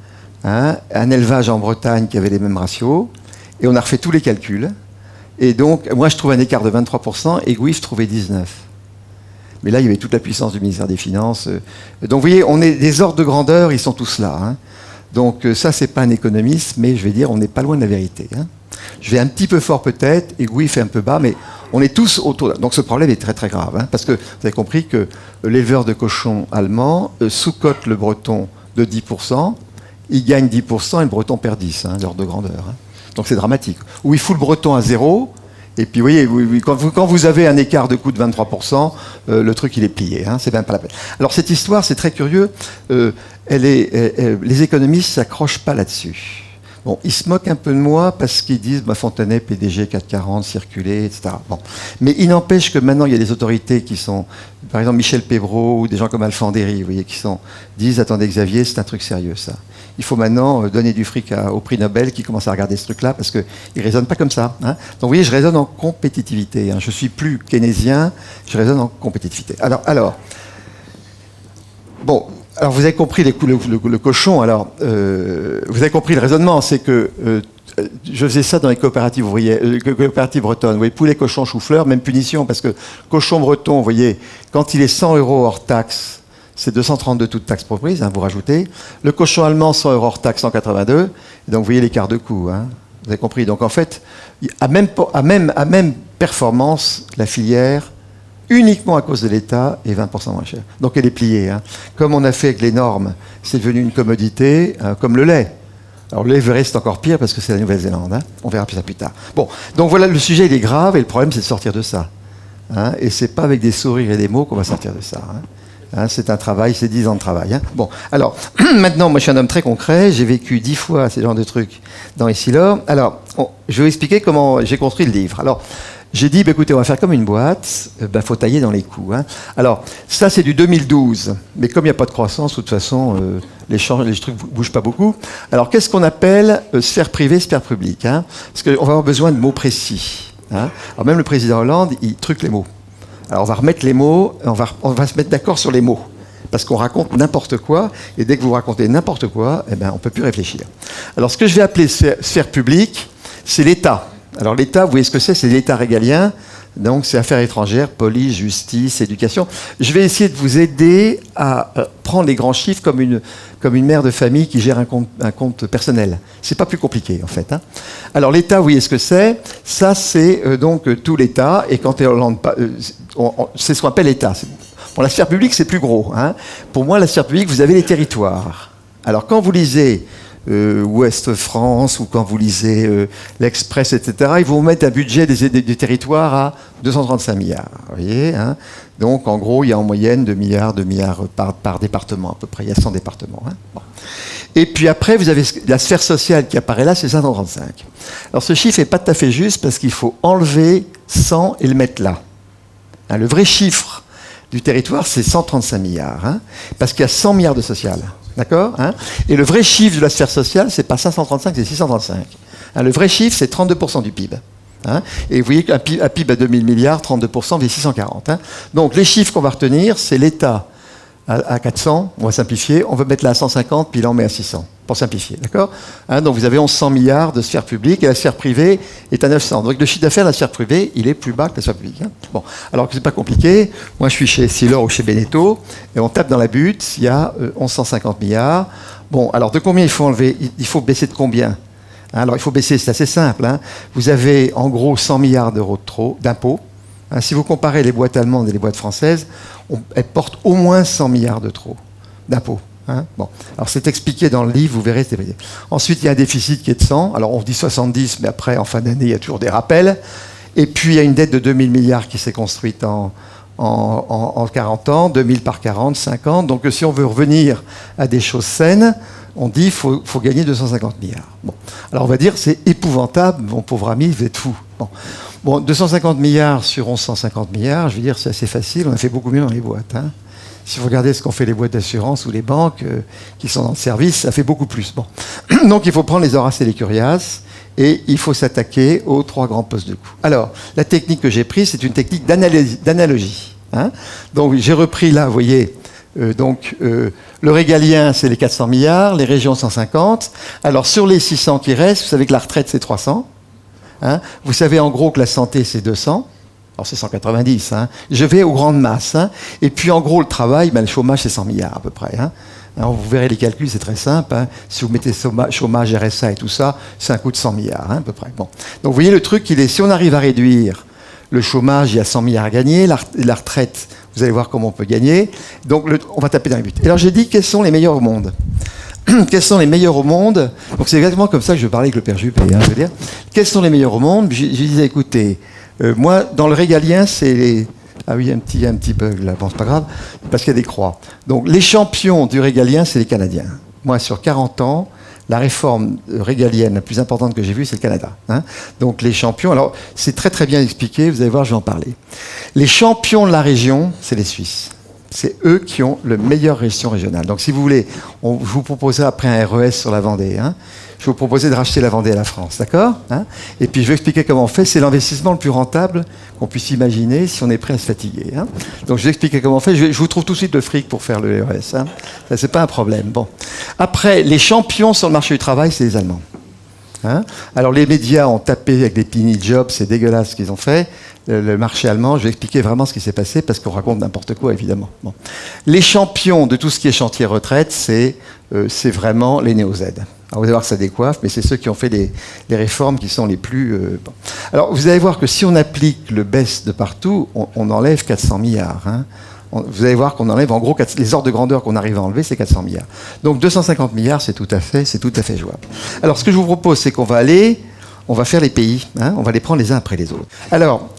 hein, un élevage en Bretagne qui avait les mêmes ratios, et on a refait tous les calculs. Et donc, moi, je trouve un écart de 23%, et Gouif trouvait 19%. Mais là, il y avait toute la puissance du ministère des Finances. Donc, vous voyez, on est des ordres de grandeur, ils sont tous là. Hein. Donc, ça, c'est pas un économiste, mais je vais dire, on n'est pas loin de la vérité. Hein. Je vais un petit peu fort peut-être, et Gouy fait un peu bas, mais on est tous autour. Donc, ce problème est très, très grave. Hein, parce que vous avez compris que l'éleveur de cochons allemand sous-cote le breton de 10%, il gagne 10% et le breton perd 10%, hein, l'ordre de grandeur. Hein. Donc c'est dramatique. Ou il fout le breton à zéro, et puis vous voyez, quand vous avez un écart de coût de 23%, le truc il est plié, hein, c'est même pas la peine. Alors cette histoire, c'est très curieux, les économistes ne s'accrochent pas là-dessus. Bon, ils se moquent un peu de moi parce qu'ils disent Fontenay, PDG 440, circuler, etc. Bon. Mais il n'empêche que maintenant, il y a des autorités qui sont, par exemple Michel Pébraud ou des gens comme Alfandéry, vous voyez, disent attendez Xavier, c'est un truc sérieux ça. Il faut maintenant donner du fric au prix Nobel qui commence à regarder ce truc-là parce qu'ils ne raisonnent pas comme ça. Hein. Donc vous voyez, je raisonne en compétitivité. Hein. Je ne suis plus keynésien, je raisonne en compétitivité. Alors bon. Alors vous avez compris le cochon, alors vous avez compris le raisonnement, c'est que je faisais ça dans les coopératives ouvrières, coopératives bretonnes. Vous voyez, poulet, cochon, chou-fleur, même punition, parce que cochon breton, vous voyez, quand il est 100 € hors taxe, c'est 232 toutes taxes comprises, hein, vous rajoutez. Le cochon allemand, 100 € hors taxe, 182. Et donc vous voyez l'écart de coût, hein, vous avez compris. Donc en fait, à même performance, la filière, uniquement à cause de l'État, est 20% moins chère. Donc elle est pliée. Hein. Comme on a fait avec les normes, c'est devenu une commodité, comme le lait. Alors le lait reste encore pire parce que c'est la Nouvelle-Zélande. Hein. On verra ça plus tard. Bon, donc voilà, le sujet il est grave et le problème c'est de sortir de ça. Hein. Et c'est pas avec des sourires et des mots qu'on va sortir de ça. Hein. Hein, c'est un travail, c'est 10 ans de travail. Hein. Bon, alors, maintenant, moi je suis un homme très concret, j'ai vécu 10 fois ces genres de trucs dans Essilor. Alors, je vais vous expliquer comment j'ai construit le livre. Alors, j'ai dit, écoutez, on va faire comme une boîte, faut tailler dans les coûts. Hein. Alors, ça c'est du 2012, mais comme il n'y a pas de croissance, de toute façon, les trucs ne bougent pas beaucoup. Alors, qu'est-ce qu'on appelle sphère privée, sphère publique, hein. Parce qu'on va avoir besoin de mots précis. Hein. Alors, même le président Hollande, il truque les mots. Alors, on va remettre les mots, on va se mettre d'accord sur les mots. Parce qu'on raconte n'importe quoi, et dès que vous racontez n'importe quoi, on ne peut plus réfléchir. Alors, ce que je vais appeler sphère publique, c'est l'État. Alors l'État, vous voyez ce que c'est l'État régalien, donc c'est affaires étrangères, police, justice, éducation. Je vais essayer de vous aider à prendre les grands chiffres comme une mère de famille qui gère un compte personnel. C'est pas plus compliqué en fait. Hein. Alors l'État, vous voyez ce que c'est. Ça c'est donc tout l'État, et quand c'est ce qu'on appelle l'État. Bon, la sphère publique c'est plus gros. Hein. Pour moi, la sphère publique, vous avez les territoires. Alors quand vous lisez Ouest France, ou quand vous lisez l'Express, etc., ils vont mettre un budget des territoires à 235 milliards. Vous voyez, hein. Donc, en gros, il y a en moyenne 2 milliards par département, à peu près. Il y a 100 départements. Hein. Bon. Et puis après, vous avez la sphère sociale qui apparaît là, c'est 535. Alors, ce chiffre n'est pas tout à fait juste parce qu'il faut enlever 100 et le mettre là. Hein, le vrai chiffre du territoire, c'est 135 milliards. Hein, parce qu'il y a 100 milliards de social. D'accord, hein. Et le vrai chiffre de la sphère sociale, c'est pas 535, c'est 635. Hein, le vrai chiffre, c'est 32% du PIB. Hein. Et vous voyez qu'un PIB à 2000 milliards, 32%, c'est 640. Hein. Donc les chiffres qu'on va retenir, c'est l'État à 400, on va simplifier, on va mettre là à 150, puis là on met à 600, pour simplifier. D'accord, hein. Donc vous avez 1100 milliards de sphère publique, et la sphère privée est à 900. Donc le chiffre d'affaires de la sphère privée, il est plus bas que la sphère publique. Hein. Bon, alors que c'est pas compliqué, moi je suis chez Essilor ou chez Beneteau, et on tape dans la butte, il y a 1150 milliards. Bon, alors de combien il faut enlever? Il faut baisser de combien? Alors il faut baisser, c'est assez simple. Hein. Vous avez en gros 100 milliards d'euros de trop d'impôts. Hein, si vous comparez les boîtes allemandes et les boîtes françaises, elles portent au moins 100 milliards de trop d'impôts. Hein. Bon. Alors c'est expliqué dans le livre, vous verrez. Ensuite, il y a un déficit qui est de 100. Alors on dit 70, mais après, en fin d'année, il y a toujours des rappels. Et puis il y a une dette de 2000 milliards qui s'est construite en 40 ans, 2000 par 40, 50. Donc si on veut revenir à des choses saines, on dit qu'il faut gagner 250 milliards. Bon. Alors on va dire c'est épouvantable, mon pauvre ami, vous êtes fou. Bon, 250 milliards sur 1150 milliards, je veux dire, c'est assez facile, on a fait beaucoup mieux dans les boîtes. Hein. Si vous regardez ce qu'ont fait les boîtes d'assurance ou les banques qui sont dans le service, ça fait beaucoup plus. Bon. Donc il faut prendre les Horaces et les Curiaces, et il faut s'attaquer aux 3 grands postes de coût. Alors, la technique que j'ai prise, c'est une technique d'analogie. Hein. Donc j'ai repris là, vous voyez, le régalien, c'est les 400 milliards, les régions 150. Alors sur les 600 qui restent, vous savez que la retraite, c'est 300. Hein. Vous savez en gros que la santé, c'est 200. Alors c'est 190. Hein. Je vais aux grandes masses. Hein. Et puis en gros, le travail, le chômage, c'est 100 milliards à peu près. Hein. Alors, vous verrez les calculs, c'est très simple. Hein. Si vous mettez chômage, RSA et tout ça, c'est un coût de 100 milliards hein, à peu près. Bon. Donc vous voyez le truc, si on arrive à réduire le chômage, il y a 100 milliards à gagner. La retraite, vous allez voir comment on peut gagner. Donc on va taper dans les buts. Et alors j'ai dit, quels sont les meilleurs au monde? quels sont les meilleurs au monde. Donc c'est exactement comme ça que je parlais avec le père Juppé. Je veux dire, quels sont les meilleurs au monde. Je disais, écoutez, moi, dans le régalien, c'est les... Ah oui, il y a un petit bug là, bon, c'est pas grave, parce qu'il y a des croix. Donc les champions du régalien, c'est les Canadiens. Moi, sur 40 ans, la réforme régalienne la plus importante que j'ai vue, c'est le Canada. Hein. Donc les champions, alors c'est très très bien expliqué, vous allez voir, je vais en parler. Les champions de la région, c'est les Suisses. C'est eux qui ont le meilleur gestion régionale. Donc si vous voulez, je vous proposerai après un RES sur la Vendée. Hein. Je vous proposais de racheter la Vendée à la France, d'accord hein. Et puis je vais expliquer comment on fait. C'est l'investissement le plus rentable qu'on puisse imaginer si on est prêt à se fatiguer. Hein. Donc je vais expliquer comment on fait. Je vous trouve tout de suite le fric pour faire le RES. Hein. Ça, c'est pas un problème. Bon. Après, les champions sur le marché du travail, c'est les Allemands. Hein. Alors les médias ont tapé avec des penny jobs, c'est dégueulasse ce qu'ils ont fait. Le marché allemand, je vais expliquer vraiment ce qui s'est passé parce qu'on raconte n'importe quoi évidemment. Bon. Les champions de tout ce qui est chantier retraite, c'est vraiment les néo-Z. Alors vous allez voir que ça décoiffe, mais c'est ceux qui ont fait les réformes qui sont les plus... bon. Alors vous allez voir que si on applique le BES de partout, on enlève 400 milliards. Hein. Vous allez voir qu'on enlève en gros les ordres de grandeur qu'on arrive à enlever, c'est 400 milliards. Donc 250 milliards, c'est tout à fait jouable. Alors ce que je vous propose, c'est qu'on va faire les pays, hein, on va les prendre les uns après les autres. Alors,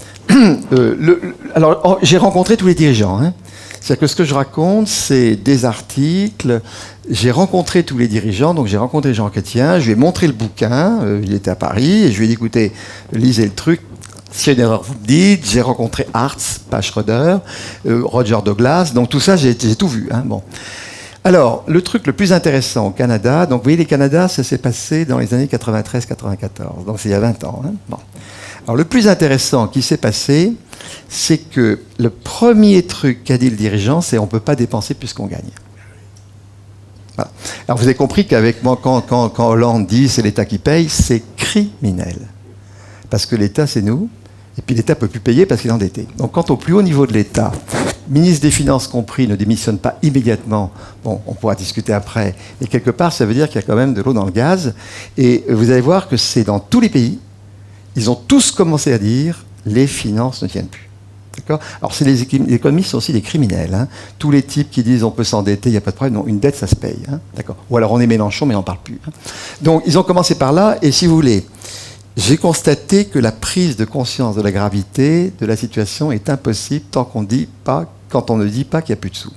j'ai rencontré tous les dirigeants. Hein. C'est-à-dire que ce que je raconte, c'est des articles. J'ai rencontré tous les dirigeants, donc j'ai rencontré Jean Chrétien, je lui ai montré le bouquin, il était à Paris, et je lui ai dit, écoutez, lisez le truc. S'il y a une erreur, vous me dites. J'ai rencontré Hartz, pas Schroeder, Roger Douglas, donc tout ça, j'ai tout vu. Hein, bon. Alors, le truc le plus intéressant au Canada, donc vous voyez, les Canada, ça s'est passé dans les années 93-94, donc c'est il y a 20 ans. Hein, bon. Alors, le plus intéressant qui s'est passé, c'est que le premier truc qu'a dit le dirigeant, c'est on ne peut pas dépenser plus qu'on gagne. Voilà. Alors, vous avez compris qu'avec moi, quand Hollande dit c'est l'État qui paye, c'est criminel. Parce que l'État, c'est nous. Et puis l'État ne peut plus payer parce qu'il est endetté. Donc quand au plus haut niveau de l'État, ministre des Finances compris, ne démissionne pas immédiatement, bon, on pourra discuter après, et quelque part, ça veut dire qu'il y a quand même de l'eau dans le gaz. Et vous allez voir que c'est dans tous les pays, ils ont tous commencé à dire les finances ne tiennent plus. D'accord ? Alors les économistes sont aussi des criminels. Hein. Tous les types qui disent on peut s'endetter, il n'y a pas de problème. Non, une dette, ça se paye. Hein. D'accord ? Ou alors on est Mélenchon, mais on n'en parle plus. Hein. Donc ils ont commencé par là, et si vous voulez... J'ai constaté que la prise de conscience de la gravité de la situation est impossible quand on ne dit pas qu'il n'y a plus de sous.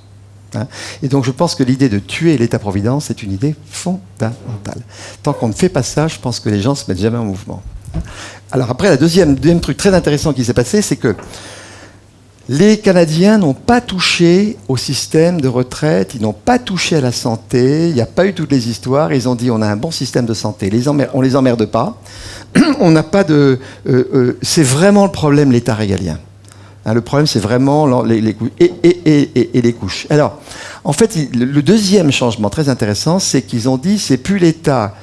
Hein. Et donc je pense que l'idée de tuer l'État-providence est une idée fondamentale. Tant qu'on ne fait pas ça, je pense que les gens ne se mettent jamais en mouvement. Alors après, le deuxième truc très intéressant qui s'est passé, c'est que les Canadiens n'ont pas touché au système de retraite, ils n'ont pas touché à la santé, il n'y a pas eu toutes les histoires, ils ont dit on a un bon système de santé, on ne les emmerde pas, on n'a pas de... c'est vraiment le problème, l'État régalien. Hein, le problème, c'est vraiment les couches. Et les couches. Alors, en fait, le deuxième changement très intéressant, c'est qu'ils ont dit c'est plus l'État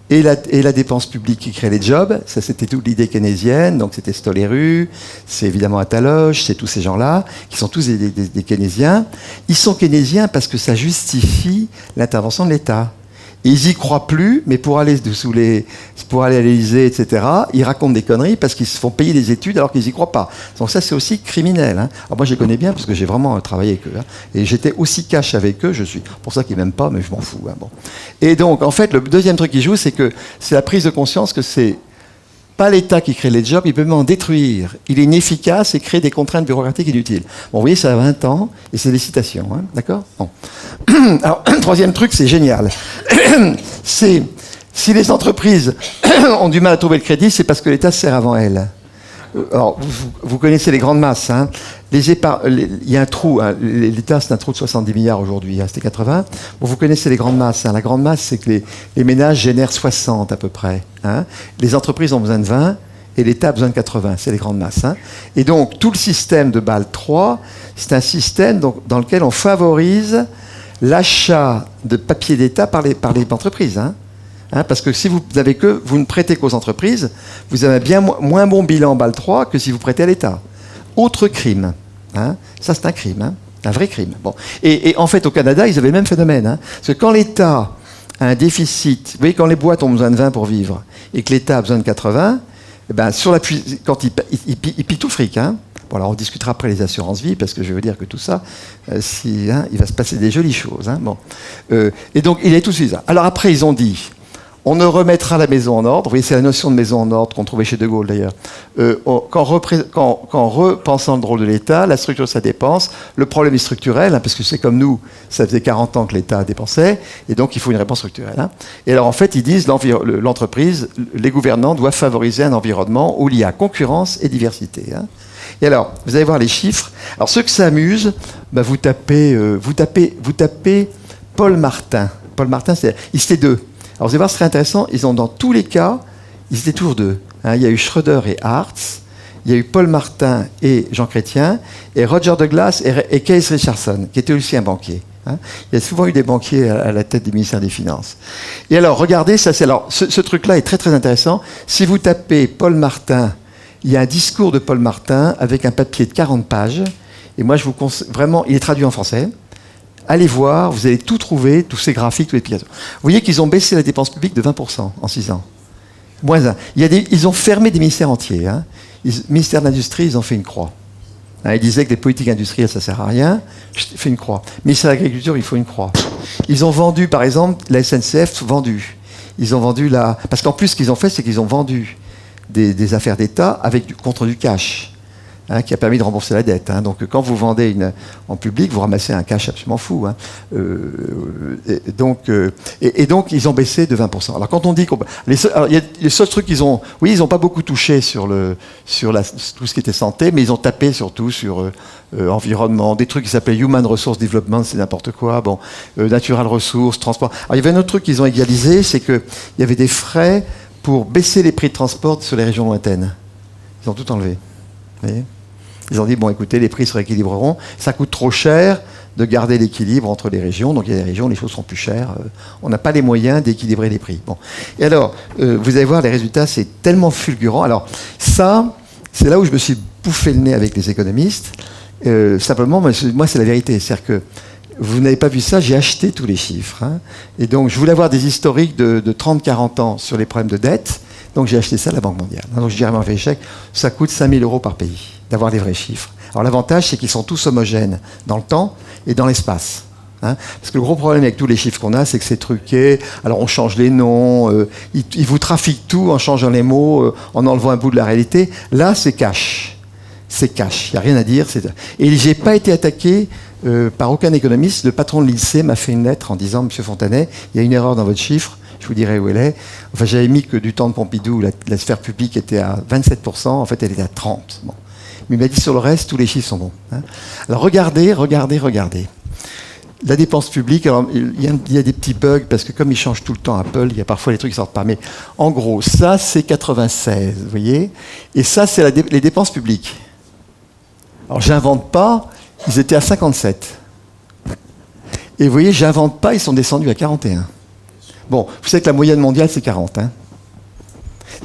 et la dépense publique qui crée les jobs. Ça, c'était toute l'idée keynésienne. Donc, c'était Stoléru, c'est évidemment Attaloche, c'est tous ces gens-là, qui sont tous des keynésiens. Ils sont keynésiens parce que ça justifie l'intervention de l'État. Et ils y croient plus, mais pour aller à l'Élysée, etc., ils racontent des conneries parce qu'ils se font payer des études alors qu'ils n'y croient pas. Donc ça, c'est aussi criminel. Hein. Alors moi, je les connais bien parce que j'ai vraiment travaillé avec eux. Hein. Et j'étais aussi cash avec eux. Je suis pour ça qu'ils m'aiment pas, mais je m'en fous. Hein, bon. Et donc, en fait, le deuxième truc qui joue, c'est que c'est la prise de conscience que c'est pas l'État qui crée les jobs, il peut même en détruire. Il est inefficace et crée des contraintes bureaucratiques inutiles. Bon, vous voyez, ça a 20 ans, et c'est des citations, hein, d'accord ? Bon. Alors, troisième truc, c'est génial. C'est, si les entreprises ont du mal à trouver le crédit, c'est parce que l'État se sert avant elles. Alors, vous connaissez les grandes masses. Hein. Il y a un trou. Hein. L'État, c'est un trou de 70 milliards aujourd'hui. Hein. C'était 80. Bon, vous connaissez les grandes masses. Hein. La grande masse, c'est que les ménages génèrent 60 à peu près. Hein. Les entreprises ont besoin de 20 et l'État a besoin de 80. C'est les grandes masses. Hein. Et donc, tout le système de Bâle 3, c'est un système dans lequel on favorise l'achat de papier d'État par les entreprises. Hein. Hein, parce que si vous ne prêtez qu'aux entreprises, vous avez un bien moins bon bilan Bâle 3 que si vous prêtez à l'État. Autre crime. Hein, ça, c'est un crime. Hein, un vrai crime. Bon. Et en fait, au Canada, ils avaient le même phénomène. Hein, parce que quand l'État a un déficit, vous voyez, quand les boîtes ont besoin de 20 pour vivre et que l'État a besoin de 80, eh ben, quand il pille tout le fric. Hein, Bon, alors on discutera après les assurances vie, parce que je veux dire que tout ça, il va se passer des jolies choses. Hein, bon. Et donc, il est tout ça. Alors après, ils ont dit, on ne remettra la maison en ordre. Vous voyez, c'est la notion de maison en ordre qu'on trouvait chez De Gaulle, d'ailleurs. Qu'en repensant le rôle de l'État, la structure de sa dépense, le problème est structurel, hein, parce que c'est comme nous, ça faisait 40 ans que l'État dépensait, et donc il faut une réponse structurelle. Hein. Et alors, en fait, ils disent, l'entreprise, les gouvernants doivent favoriser un environnement où il y a concurrence et diversité. Hein. Et alors, vous allez voir les chiffres. Alors, ceux que ça amuse, bah, vous tapez Paul Martin. Paul Martin, ils étaient deux. Alors, vous allez voir, ce serait intéressant. Ils ont, dans tous les cas, ils étaient toujours deux. Hein, il y a eu Schroeder et Hartz. Il y a eu Paul Martin et Jean Chrétien. Et Roger Douglas et Keith Richardson, qui était aussi un banquier. Hein. Il y a souvent eu des banquiers à la tête des ministères des Finances. Et alors, regardez, ce truc-là est très, très intéressant. Si vous tapez Paul Martin, il y a un discours de Paul Martin avec un papier de 40 pages. Et moi, je vous conseille, vraiment, il est traduit en français. Allez voir, vous allez tout trouver, tous ces graphiques, tous les explications. Vous voyez qu'ils ont baissé la dépense publique de 20% en 6 ans. Moins 1. Ils ont fermé des ministères entiers. Hein. Ministère de l'Industrie, ils ont fait une croix. Hein, ils disaient que les politiques industrielles, ça ne sert à rien. Je fais une croix. Ministère de l'Agriculture, il faut une croix. Ils ont vendu, par exemple, la SNCF, vendu. Ils ont vendu la... Parce qu'en plus, ce qu'ils ont fait, c'est qu'ils ont vendu des affaires d'État contre du cash. Hein, qui a permis de rembourser la dette. Hein. Donc, quand vous vendez en public, vous ramassez un cash absolument fou. Hein. Donc, ils ont baissé de 20%. Alors, quand on dit les seuls trucs qu'ils ont... Oui, ils n'ont pas beaucoup touché sur tout ce qui était santé, mais ils ont tapé surtout sur environnement, des trucs qui s'appelaient Human Resource Development, c'est n'importe quoi, Natural Resources, transport. Alors, il y avait un autre truc qu'ils ont égalisé, c'est qu'il y avait des frais pour baisser les prix de transport sur les régions lointaines. Ils ont tout enlevé. Vous voyez ? Ils ont dit, bon, écoutez, les prix se rééquilibreront. Ça coûte trop cher de garder l'équilibre entre les régions. Donc, il y a des régions où les choses sont plus chères. On n'a pas les moyens d'équilibrer les prix. Bon. Et alors, vous allez voir, les résultats, c'est tellement fulgurant. Alors, ça, c'est là où je me suis bouffé le nez avec les économistes. Simplement, moi, c'est la vérité. C'est-à-dire que vous n'avez pas vu ça, j'ai acheté tous les chiffres. Hein. Et donc, je voulais avoir des historiques de 30-40 ans sur les problèmes de dette. Donc, j'ai acheté ça à la Banque mondiale. Donc, je dirais à mon échec, ça coûte 5 000 € par pays d'avoir les vrais chiffres. Alors, l'avantage, c'est qu'ils sont tous homogènes dans le temps et dans l'espace. Hein. Parce que le gros problème avec tous les chiffres qu'on a, c'est que c'est truqué. Alors, on change les noms, ils vous trafiquent tout en changeant les mots, en enlevant un bout de la réalité. Là, c'est cash. C'est cash. Il n'y a rien à dire. Et je n'ai pas été attaqué par aucun économiste. Le patron de l'INSEE m'a fait une lettre en disant, Monsieur Fontanet, il y a une erreur dans votre chiffre. Je vous dirai où elle est. Enfin, j'avais mis que du temps de Pompidou, la sphère publique était à 27%. En fait, elle était à 30%. Bon. Mais il m'a dit sur le reste, tous les chiffres sont bons. Hein. Alors, regardez. La dépense publique, alors, il y a des petits bugs, parce que comme ils changent tout le temps Apple, il y a parfois des trucs qui sortent pas. Mais en gros, ça, c'est 96, vous voyez. Et ça, c'est les dépenses publiques. Alors, j'invente pas, ils étaient à 57. Et vous voyez, j'invente pas, ils sont descendus à 41. Bon, vous savez que la moyenne mondiale, c'est 40. Hein.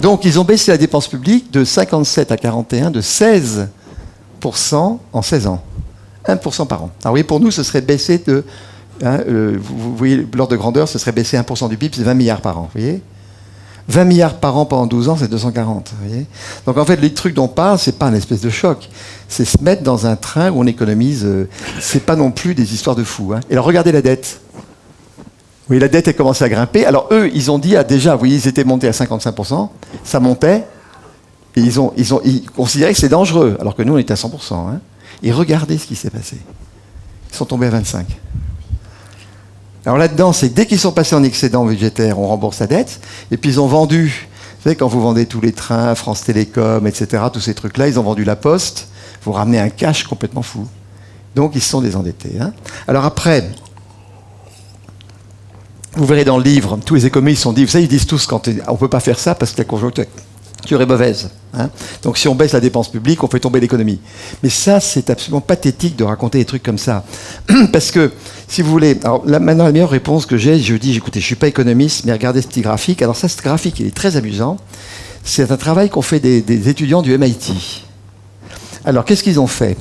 Donc, ils ont baissé la dépense publique de 57 à 41, de 16% en 16 ans. 1% par an. Alors, vous voyez, pour nous, ce serait baissé de... vous voyez, l'ordre de grandeur, ce serait baissé 1% du PIB, c'est 20 milliards par an. Vous voyez ? 20 milliards par an pendant 12 ans, c'est 240. Vous voyez ? Donc, en fait, les trucs dont on parle, ce n'est pas un espèce de choc. C'est se mettre dans un train où on économise. Ce n'est pas non plus des histoires de fous. Hein. Et alors, regardez la dette. Oui, la dette a commencé à grimper. Alors eux, ils ont dit, déjà, vous voyez, ils étaient montés à 55%, ça montait, et ils considéraient que c'est dangereux, alors que nous, on était à 100%. Hein. Et regardez ce qui s'est passé. Ils sont tombés à 25%. Alors là-dedans, c'est que dès qu'ils sont passés en excédent budgétaire, on rembourse la dette, et puis ils ont vendu, vous savez, quand vous vendez tous les trains, France Télécom, etc., tous ces trucs-là, ils ont vendu la Poste, vous ramenez un cash complètement fou. Donc ils se sont désendettés. Hein. Alors après... Vous verrez dans le livre, tous les économistes sont dit, vous savez, ils disent tous qu'on ne peut pas faire ça parce que la conjoncture est mauvaise. Hein. Donc si on baisse la dépense publique, on fait tomber l'économie. Mais ça, c'est absolument pathétique de raconter des trucs comme ça. Parce que, si vous voulez, alors là, maintenant la meilleure réponse que j'ai, je dis, écoutez, je ne suis pas économiste, mais regardez ce petit graphique. Alors ça, ce graphique, il est très amusant. C'est un travail qu'ont fait des étudiants du MIT. Alors, qu'est-ce qu'ils ont fait ?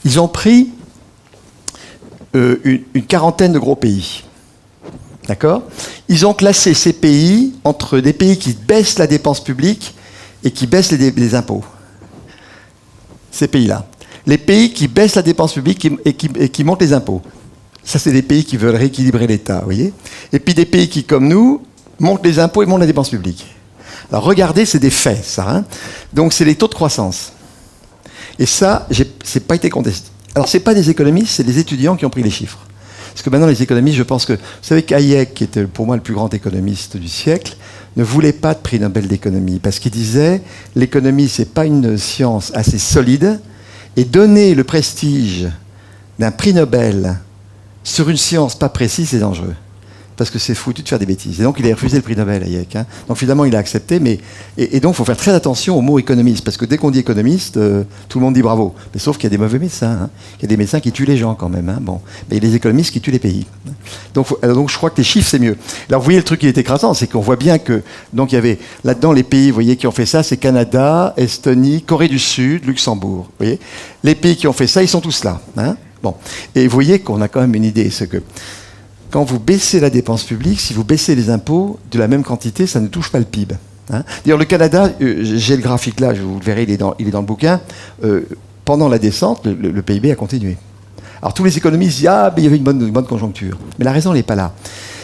Ils ont pris une quarantaine de gros pays. D'accord ? Ils ont classé ces pays entre des pays qui baissent la dépense publique et qui baissent les impôts. ces pays-là. Les pays qui baissent la dépense publique et qui montent les impôts. Ça, c'est des pays qui veulent rééquilibrer l'État, vous voyez. Et puis des pays qui, comme nous, montent les impôts et montent la dépense publique. Alors regardez, c'est des faits, ça. Hein. Donc c'est les taux de croissance. Et ça, c'est pas été contesté. Alors c'est pas des économistes, c'est des étudiants qui ont pris les chiffres. Parce que maintenant, les économistes, je pense que... Vous savez qu'Hayek, qui était pour moi le plus grand économiste du siècle, ne voulait pas de prix Nobel d'économie. Parce qu'il disait, l'économie, c'est pas une science assez solide. Et donner le prestige d'un prix Nobel sur une science pas précise, c'est dangereux. Parce que c'est foutu de faire des bêtises. Et donc, il a refusé le prix Nobel, Hayek. Hein. Donc, finalement, il a accepté. Et donc, il faut faire très attention au mot économiste. Parce que dès qu'on dit économiste, tout le monde dit bravo. Mais sauf qu'il y a des mauvais médecins. Hein. Il y a des médecins qui tuent les gens, quand même. Hein. Bon. Mais il y a des économistes qui tuent les pays. Donc, je crois que les chiffres, c'est mieux. Alors, vous voyez, le truc qui est écrasant, c'est qu'on voit bien que... Donc, il y avait là-dedans les pays, vous voyez, qui ont fait ça. C'est Canada, Estonie, Corée du Sud, Luxembourg. Vous voyez, les pays qui ont fait ça, ils sont tous là. Hein. Bon. Et vous voyez qu'on a quand même une idée. C'est que... Quand vous baissez la dépense publique, si vous baissez les impôts de la même quantité, ça ne touche pas le PIB. Hein. D'ailleurs, le Canada, j'ai le graphique là, vous le verrez, il est dans le bouquin. Pendant la descente, le PIB a continué. Alors tous les économistes disent « Ah, mais il y avait une bonne conjoncture ». Mais la raison n'est pas là.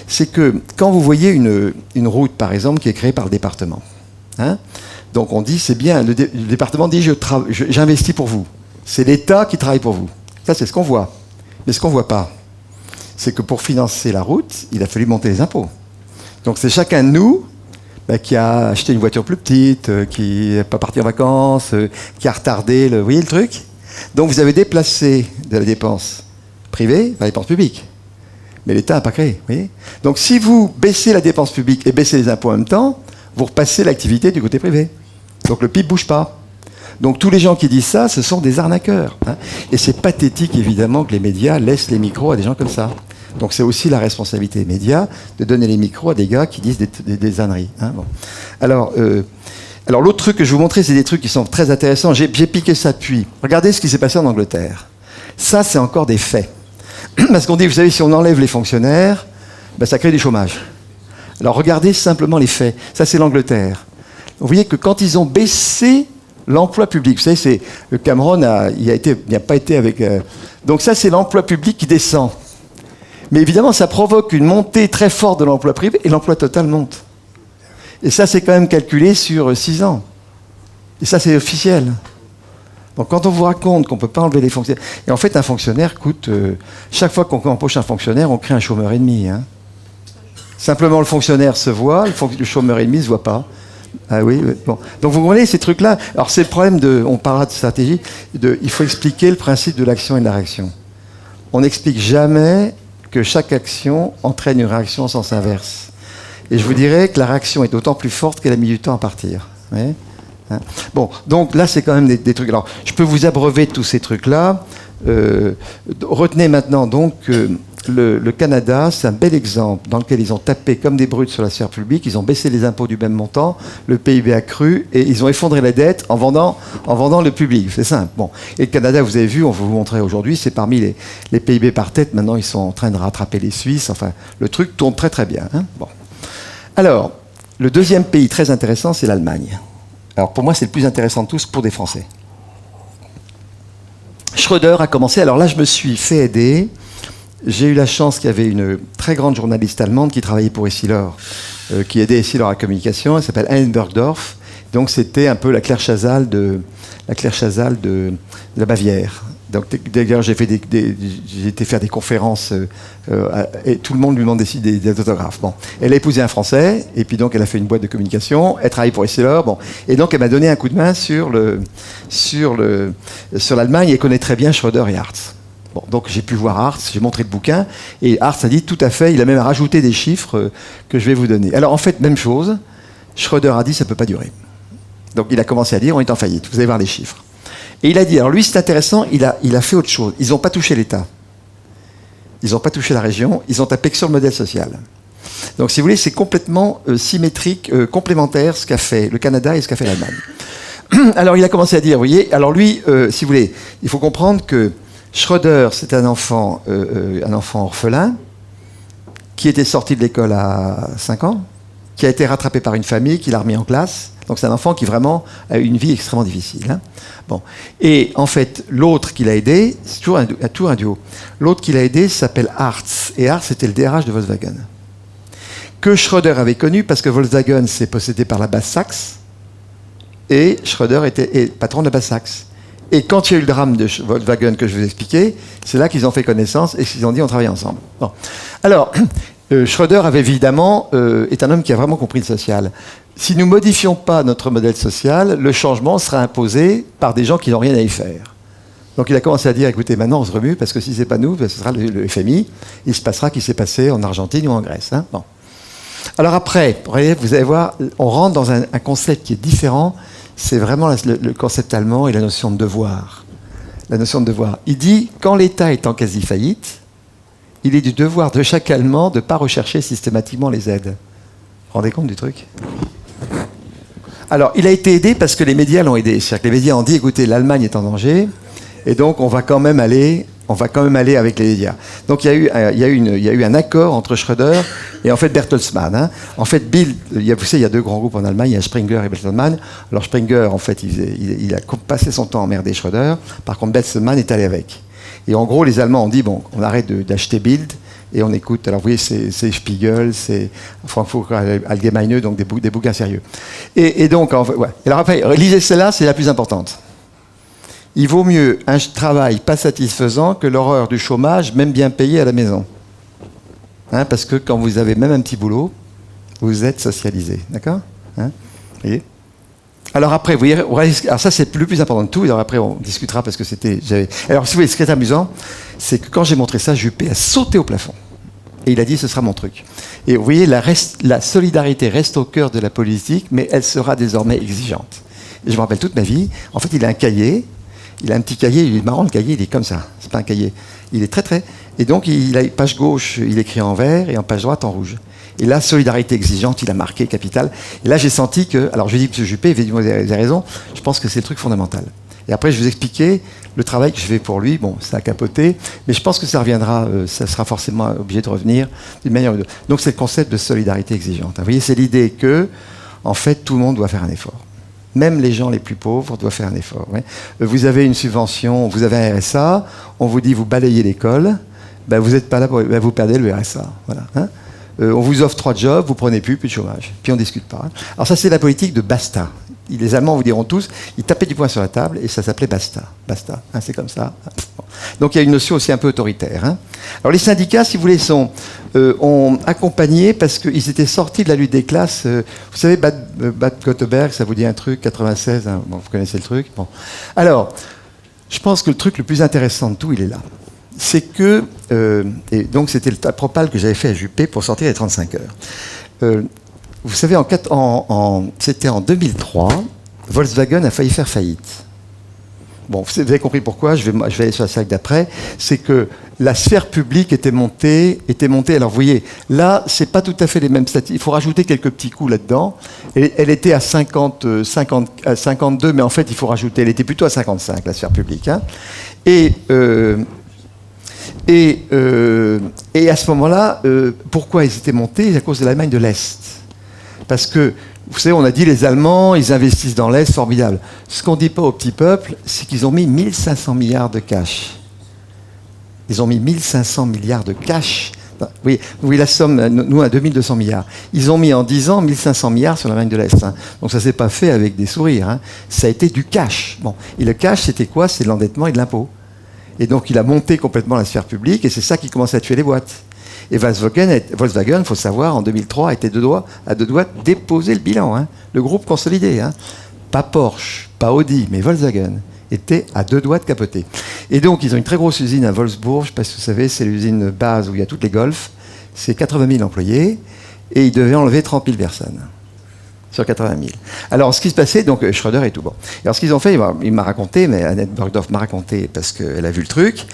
C'est que quand vous voyez une route, par exemple, qui est créée par le département, hein, donc on dit « C'est bien, le département dit « J'investis pour vous ». C'est l'État qui travaille pour vous. Ça, c'est ce qu'on voit. Mais ce qu'on ne voit pas, c'est que pour financer la route, il a fallu monter les impôts. Donc c'est chacun de nous qui a acheté une voiture plus petite, qui n'est pas parti en vacances, qui a retardé vous voyez le truc. Donc vous avez déplacé de la dépense privée vers la dépense publique. Mais l'État n'a pas créé. Vous voyez. Donc si vous baissez la dépense publique et baissez les impôts en même temps, vous repassez l'activité du côté privé. Donc le PIB ne bouge pas. Donc tous les gens qui disent ça, ce sont des arnaqueurs. Hein. Et c'est pathétique, évidemment, que les médias laissent les micros à des gens comme ça. Donc c'est aussi la responsabilité des médias de donner les micros à des gars qui disent des âneries. Hein. Bon. Alors l'autre truc que je vais vous montrer, c'est des trucs qui sont très intéressants. J'ai piqué ça depuis. Regardez ce qui s'est passé en Angleterre. Ça, c'est encore des faits. Parce qu'on dit, vous savez, si on enlève les fonctionnaires, ça crée du chômage. Alors regardez simplement les faits. Ça, c'est l'Angleterre. Vous voyez que quand ils ont baissé l'emploi public, vous savez, le Cameron n'a pas été avec... donc ça, c'est l'emploi public qui descend. Mais évidemment, ça provoque une montée très forte de l'emploi privé et l'emploi total monte. Et ça, c'est quand même calculé sur 6 ans. Et ça, c'est officiel. Donc quand on vous raconte qu'on ne peut pas enlever les fonctionnaires... Et en fait, un fonctionnaire coûte... chaque fois qu'on embauche un fonctionnaire, on crée un chômeur et demi. Hein. Simplement, le fonctionnaire se voit, le chômeur et demi ne se voit pas. Ah oui, bon. Donc vous voyez ces trucs-là. Alors c'est le problème on parlera de stratégie, il faut expliquer le principe de l'action et de la réaction. On n'explique jamais que chaque action entraîne une réaction en sens inverse. Et je vous dirais que la réaction est d'autant plus forte qu'elle a mis du temps à partir. Hein. Bon, donc là c'est quand même des trucs. Alors je peux vous abreuver de tous ces trucs-là. Retenez maintenant donc que le Canada, c'est un bel exemple dans lequel ils ont tapé comme des brutes sur la sphère publique, ils ont baissé les impôts du même montant, le PIB a cru et ils ont effondré la dette en vendant le public. C'est simple. Bon. Et le Canada, vous avez vu, on vous montrer aujourd'hui, c'est parmi les PIB par tête. Maintenant, ils sont en train de rattraper les Suisses. Enfin, le truc tourne très très bien. Hein. Bon. Alors, le deuxième pays très intéressant, c'est l'Allemagne. Alors pour moi, c'est le plus intéressant de tous pour des Français. Schröder a commencé. Alors là, je me suis fait aider. J'ai eu la chance qu'il y avait une très grande journaliste allemande qui travaillait pour Essilor, qui aidait Essilor à la communication. Elle s'appelle Anne Bergdorf. Donc c'était un peu la Claire Chazal de la Bavière. Donc d'ailleurs j'ai été faire des conférences et tout le monde lui demande des autographes. Bon, elle a épousé un Français et puis donc elle a fait une boîte de communication. Elle travaille pour Essilor. Bon, et donc elle m'a donné un coup de main sur l'Allemagne et connaît très bien Schröder et Hartz. Bon, donc j'ai pu voir Hartz, j'ai montré le bouquin, et Hartz a dit tout à fait, il a même rajouté des chiffres que je vais vous donner. Alors en fait, même chose, Schröder a dit ça ne peut pas durer. Donc il a commencé à dire on est en faillite, vous allez voir les chiffres. Et il a dit, alors lui c'est intéressant, il a fait autre chose, ils n'ont pas touché l'État, ils n'ont pas touché la région, ils ont tapé que sur le modèle social. Donc si vous voulez, c'est complètement symétrique, complémentaire ce qu'a fait le Canada et ce qu'a fait l'Allemagne. Alors il a commencé à dire, vous voyez, alors lui, si vous voulez, il faut comprendre que Schröder, c'était un enfant orphelin qui était sorti de l'école à 5 ans. qui a été rattrapé par une famille, qui l'a remis en classe. Donc c'est un enfant qui vraiment a eu une vie extrêmement difficile. Hein. Bon. Et en fait, l'autre qui l'a aidé, c'est toujours un duo. L'autre qui l'a aidé s'appelle Hartz. Et Hartz, c'était le DRH de Volkswagen. Que Schröder avait connu, parce que Volkswagen s'est possédé par la Basse-Saxe, et Schröder était patron de la Basse-Saxe. Et quand il y a eu le drame de Volkswagen que je vous expliquais, c'est là qu'ils ont fait connaissance et qu'ils ont dit on travaille ensemble. Bon. Alors, Schröder avait évidemment est un homme qui a vraiment compris le social. Si nous ne modifions pas notre modèle social, le changement sera imposé par des gens qui n'ont rien à y faire. Donc il a commencé à dire, écoutez, maintenant on se remue, parce que si ce n'est pas nous, ce sera le FMI, il se passera ce qui s'est passé en Argentine ou en Grèce. Hein. Bon. Alors après, vous allez voir, on rentre dans un concept qui est différent, c'est vraiment le concept allemand et la notion de devoir. La notion de devoir. Il dit, quand l'État est en quasi-faillite, il est du devoir de chaque Allemand de ne pas rechercher systématiquement les aides. Vous vous rendez compte du truc ? Alors, il a été aidé parce que les médias l'ont aidé. C'est-à-dire que les médias ont dit, écoutez, l'Allemagne est en danger, et donc on va quand même aller avec les médias. Donc il y a eu un accord entre Schröder et en fait Bertelsmann. Hein. En fait, Bild, vous savez, il y a deux grands groupes en Allemagne, il y a Springer et Bertelsmann. Alors Springer, en fait, il a passé son temps à emmerder Schröder. Par contre, Bertelsmann est allé avec. Et en gros, les Allemands ont dit, bon, on arrête d'acheter Bild et on écoute. Alors vous voyez, c'est Spiegel, c'est Frankfurter Allgemeine, donc des bouquins sérieux. Et donc, en fait, ouais. Et alors après, lisez celle-là, c'est la plus importante. Il vaut mieux un travail pas satisfaisant que l'horreur du chômage, même bien payé à la maison. Hein, parce que quand vous avez même un petit boulot, vous êtes socialisé. D'accord, hein, vous voyez. Alors après, vous voyez, alors ça c'est le plus important de tout. Alors après, on discutera parce que c'était... Alors si vous voulez, ce qui est amusant, c'est que quand j'ai montré ça, Juppé a sauté au plafond. Et il a dit, ce sera mon truc. Et vous voyez, la solidarité reste au cœur de la politique, mais elle sera désormais exigeante. Et je me rappelle toute ma vie, en fait, il a un cahier. Il a un petit cahier, il est marrant, le cahier, il est comme ça. C'est pas un cahier. Il est très... Et donc, il a page gauche, il écrit en vert, et en page droite, en rouge. Et là, solidarité exigeante, il a marqué capital. Et là, j'ai senti que... Alors, je lui ai dit, M. Juppé, vous avez raison, je pense que c'est le truc fondamental. Et après, je vous expliquais le travail que je fais pour lui. Bon, ça a capoté, mais je pense que ça reviendra, ça sera forcément obligé de revenir d'une manière ou d'une autre. Donc, c'est le concept de solidarité exigeante. Vous voyez, c'est l'idée que, en fait, tout le monde doit faire un effort. Même les gens les plus pauvres doivent faire un effort. Oui. Vous avez une subvention, vous avez un RSA, on vous dit vous balayez l'école, ben vous n'êtes pas là, vous perdez le RSA. Voilà, hein. On vous offre 3 jobs, vous prenez plus de chômage. Puis on ne discute pas. Hein. Alors ça c'est la politique de basta. Les Allemands vous diront tous, ils tapaient du poing sur la table et ça s'appelait basta. Basta, hein, c'est comme ça. Bon. Donc il y a une notion aussi un peu autoritaire. Hein. Alors les syndicats, si vous voulez, ont accompagné parce qu'ils étaient sortis de la lutte des classes. Vous savez, Bad Godesberg, ça vous dit un truc, 96, hein, bon, vous connaissez le truc. Bon. Alors, je pense que le truc le plus intéressant de tout, il est là. C'est que, et donc c'était le propal que j'avais fait à Juppé pour sortir les 35 heures. Vous savez, c'était en 2003, Volkswagen a failli faire faillite. Bon, vous avez compris pourquoi, je vais aller sur la slide d'après. C'est que la sphère publique était montée. Alors vous voyez, là, c'est pas tout à fait les mêmes statistiques. Il faut rajouter quelques petits coups là-dedans. Elle était à 52, mais en fait, il faut rajouter. Elle était plutôt à 55, la sphère publique. Hein. Et à ce moment-là, pourquoi ils étaient montés? À cause de l'Allemagne de l'Est. Parce que, vous savez, on a dit les Allemands, ils investissent dans l'Est, formidable. Ce qu'on ne dit pas au petit peuple, c'est qu'ils ont mis 1500 milliards de cash. Ils ont mis 1500 milliards de cash. Oui, la somme, nous, à 2200 milliards. Ils ont mis en 10 ans 1500 milliards sur l'Allemagne de l'Est. Hein. Donc ça ne s'est pas fait avec des sourires. Hein. Ça a été du cash. Bon. Et le cash, c'était quoi? C'est l'endettement et de l'impôt. Et donc il a monté complètement la sphère publique et c'est ça qui commence à tuer les boîtes. Et Volkswagen, il faut savoir, en 2003, était à deux doigts de déposer le bilan. Hein. Le groupe consolidé. Hein. Pas Porsche, pas Audi, mais Volkswagen était à 2 doigts de capoter. Et donc, ils ont une très grosse usine à Wolfsburg. Je ne sais pas si vous savez, c'est l'usine base où il y a toutes les Golf. C'est 80 000 employés. Et ils devaient enlever 30 000 personnes. Sur 80 000. Alors, ce qui se passait, donc Schröder et tout. Bon. Alors, ce qu'ils ont fait, il m'a raconté, mais Annette Bergdorf m'a raconté parce qu'elle a vu le truc,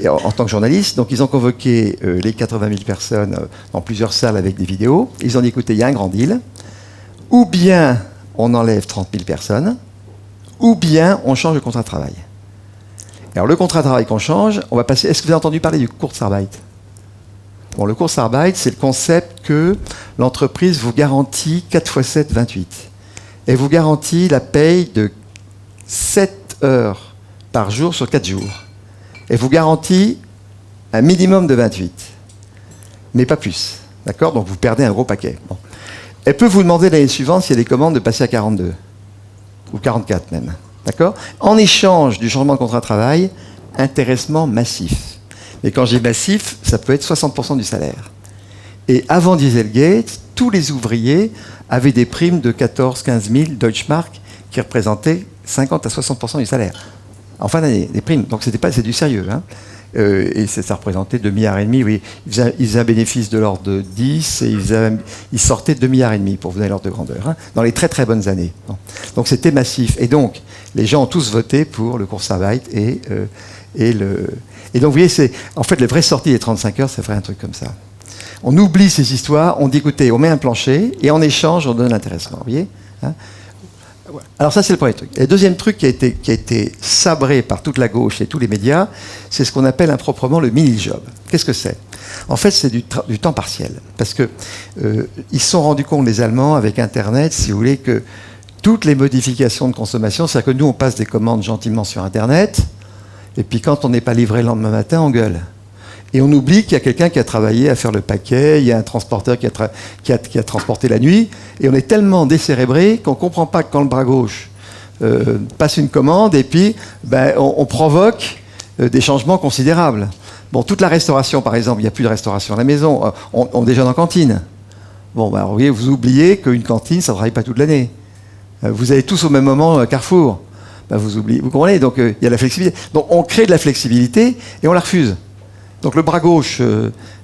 en tant que journaliste. Donc, ils ont convoqué les 80 000 personnes dans plusieurs salles avec des vidéos. Ils ont dit, écoutez, il y a un grand deal. Ou bien on enlève 30 000 personnes, ou bien on change le contrat de travail. Alors, le contrat de travail qu'on change, on va passer... Est-ce que vous avez entendu parler du Kurzarbeit? Bon, le Kurzarbeit, c'est le concept que l'entreprise vous garantit 4 x 7, 28. Elle vous garantit la paye de 7 heures par jour sur 4 jours. Elle vous garantit un minimum de 28, mais pas plus. D'accord? Donc vous perdez un gros paquet. Bon. Elle peut vous demander l'année suivante, s'il y a des commandes, de passer à 42, ou 44 même. D'accord? En échange du changement de contrat de travail, intéressement massif. Et quand j'ai massif, ça peut être 60% du salaire. Et avant Dieselgate, tous les ouvriers avaient des primes de 14-15 000 Deutschmark qui représentaient 50 à 60% du salaire. En fin d'année, des primes. Donc c'est du sérieux. Hein. Et ça représentait 2,5 milliards. Oui. Ils faisaient un bénéfice de l'ordre de 10 et ils sortaient 2,5 milliards, pour vous donner l'ordre de grandeur, hein, dans les très très bonnes années. Bon. Donc c'était massif. Et donc, les gens ont tous voté pour le Kurzarbeit et donc vous voyez, en fait, les vraies sorties des 35 heures, ça ferait un truc comme ça. On oublie ces histoires, on dit écoutez, on met un plancher et en échange, on donne l'intéressement. Vous voyez, hein. Alors ça, c'est le premier truc. Et le deuxième truc qui a été sabré par toute la gauche et tous les médias, c'est ce qu'on appelle improprement le mini-job. Qu'est-ce que c'est? En fait, c'est du temps partiel. Parce que ils se sont rendus compte, les Allemands, avec Internet, si vous voulez, que toutes les modifications de consommation, c'est-à-dire que nous, on passe des commandes gentiment sur Internet, et puis quand on n'est pas livré le lendemain matin, on gueule. Et on oublie qu'il y a quelqu'un qui a travaillé à faire le paquet, il y a un transporteur qui a transporté la nuit, et on est tellement décérébré qu'on ne comprend pas que quand le bras gauche passe une commande, et puis on provoque des changements considérables. Bon, toute la restauration, par exemple, il n'y a plus de restauration à la maison, on déjeune en cantine. Bon, vous voyez, vous oubliez qu'une cantine, ça ne travaille pas toute l'année. Vous allez tous au même moment à Carrefour. Vous oubliez, vous comprenez? Donc il y a la flexibilité. Donc on crée de la flexibilité et on la refuse. Donc le bras gauche,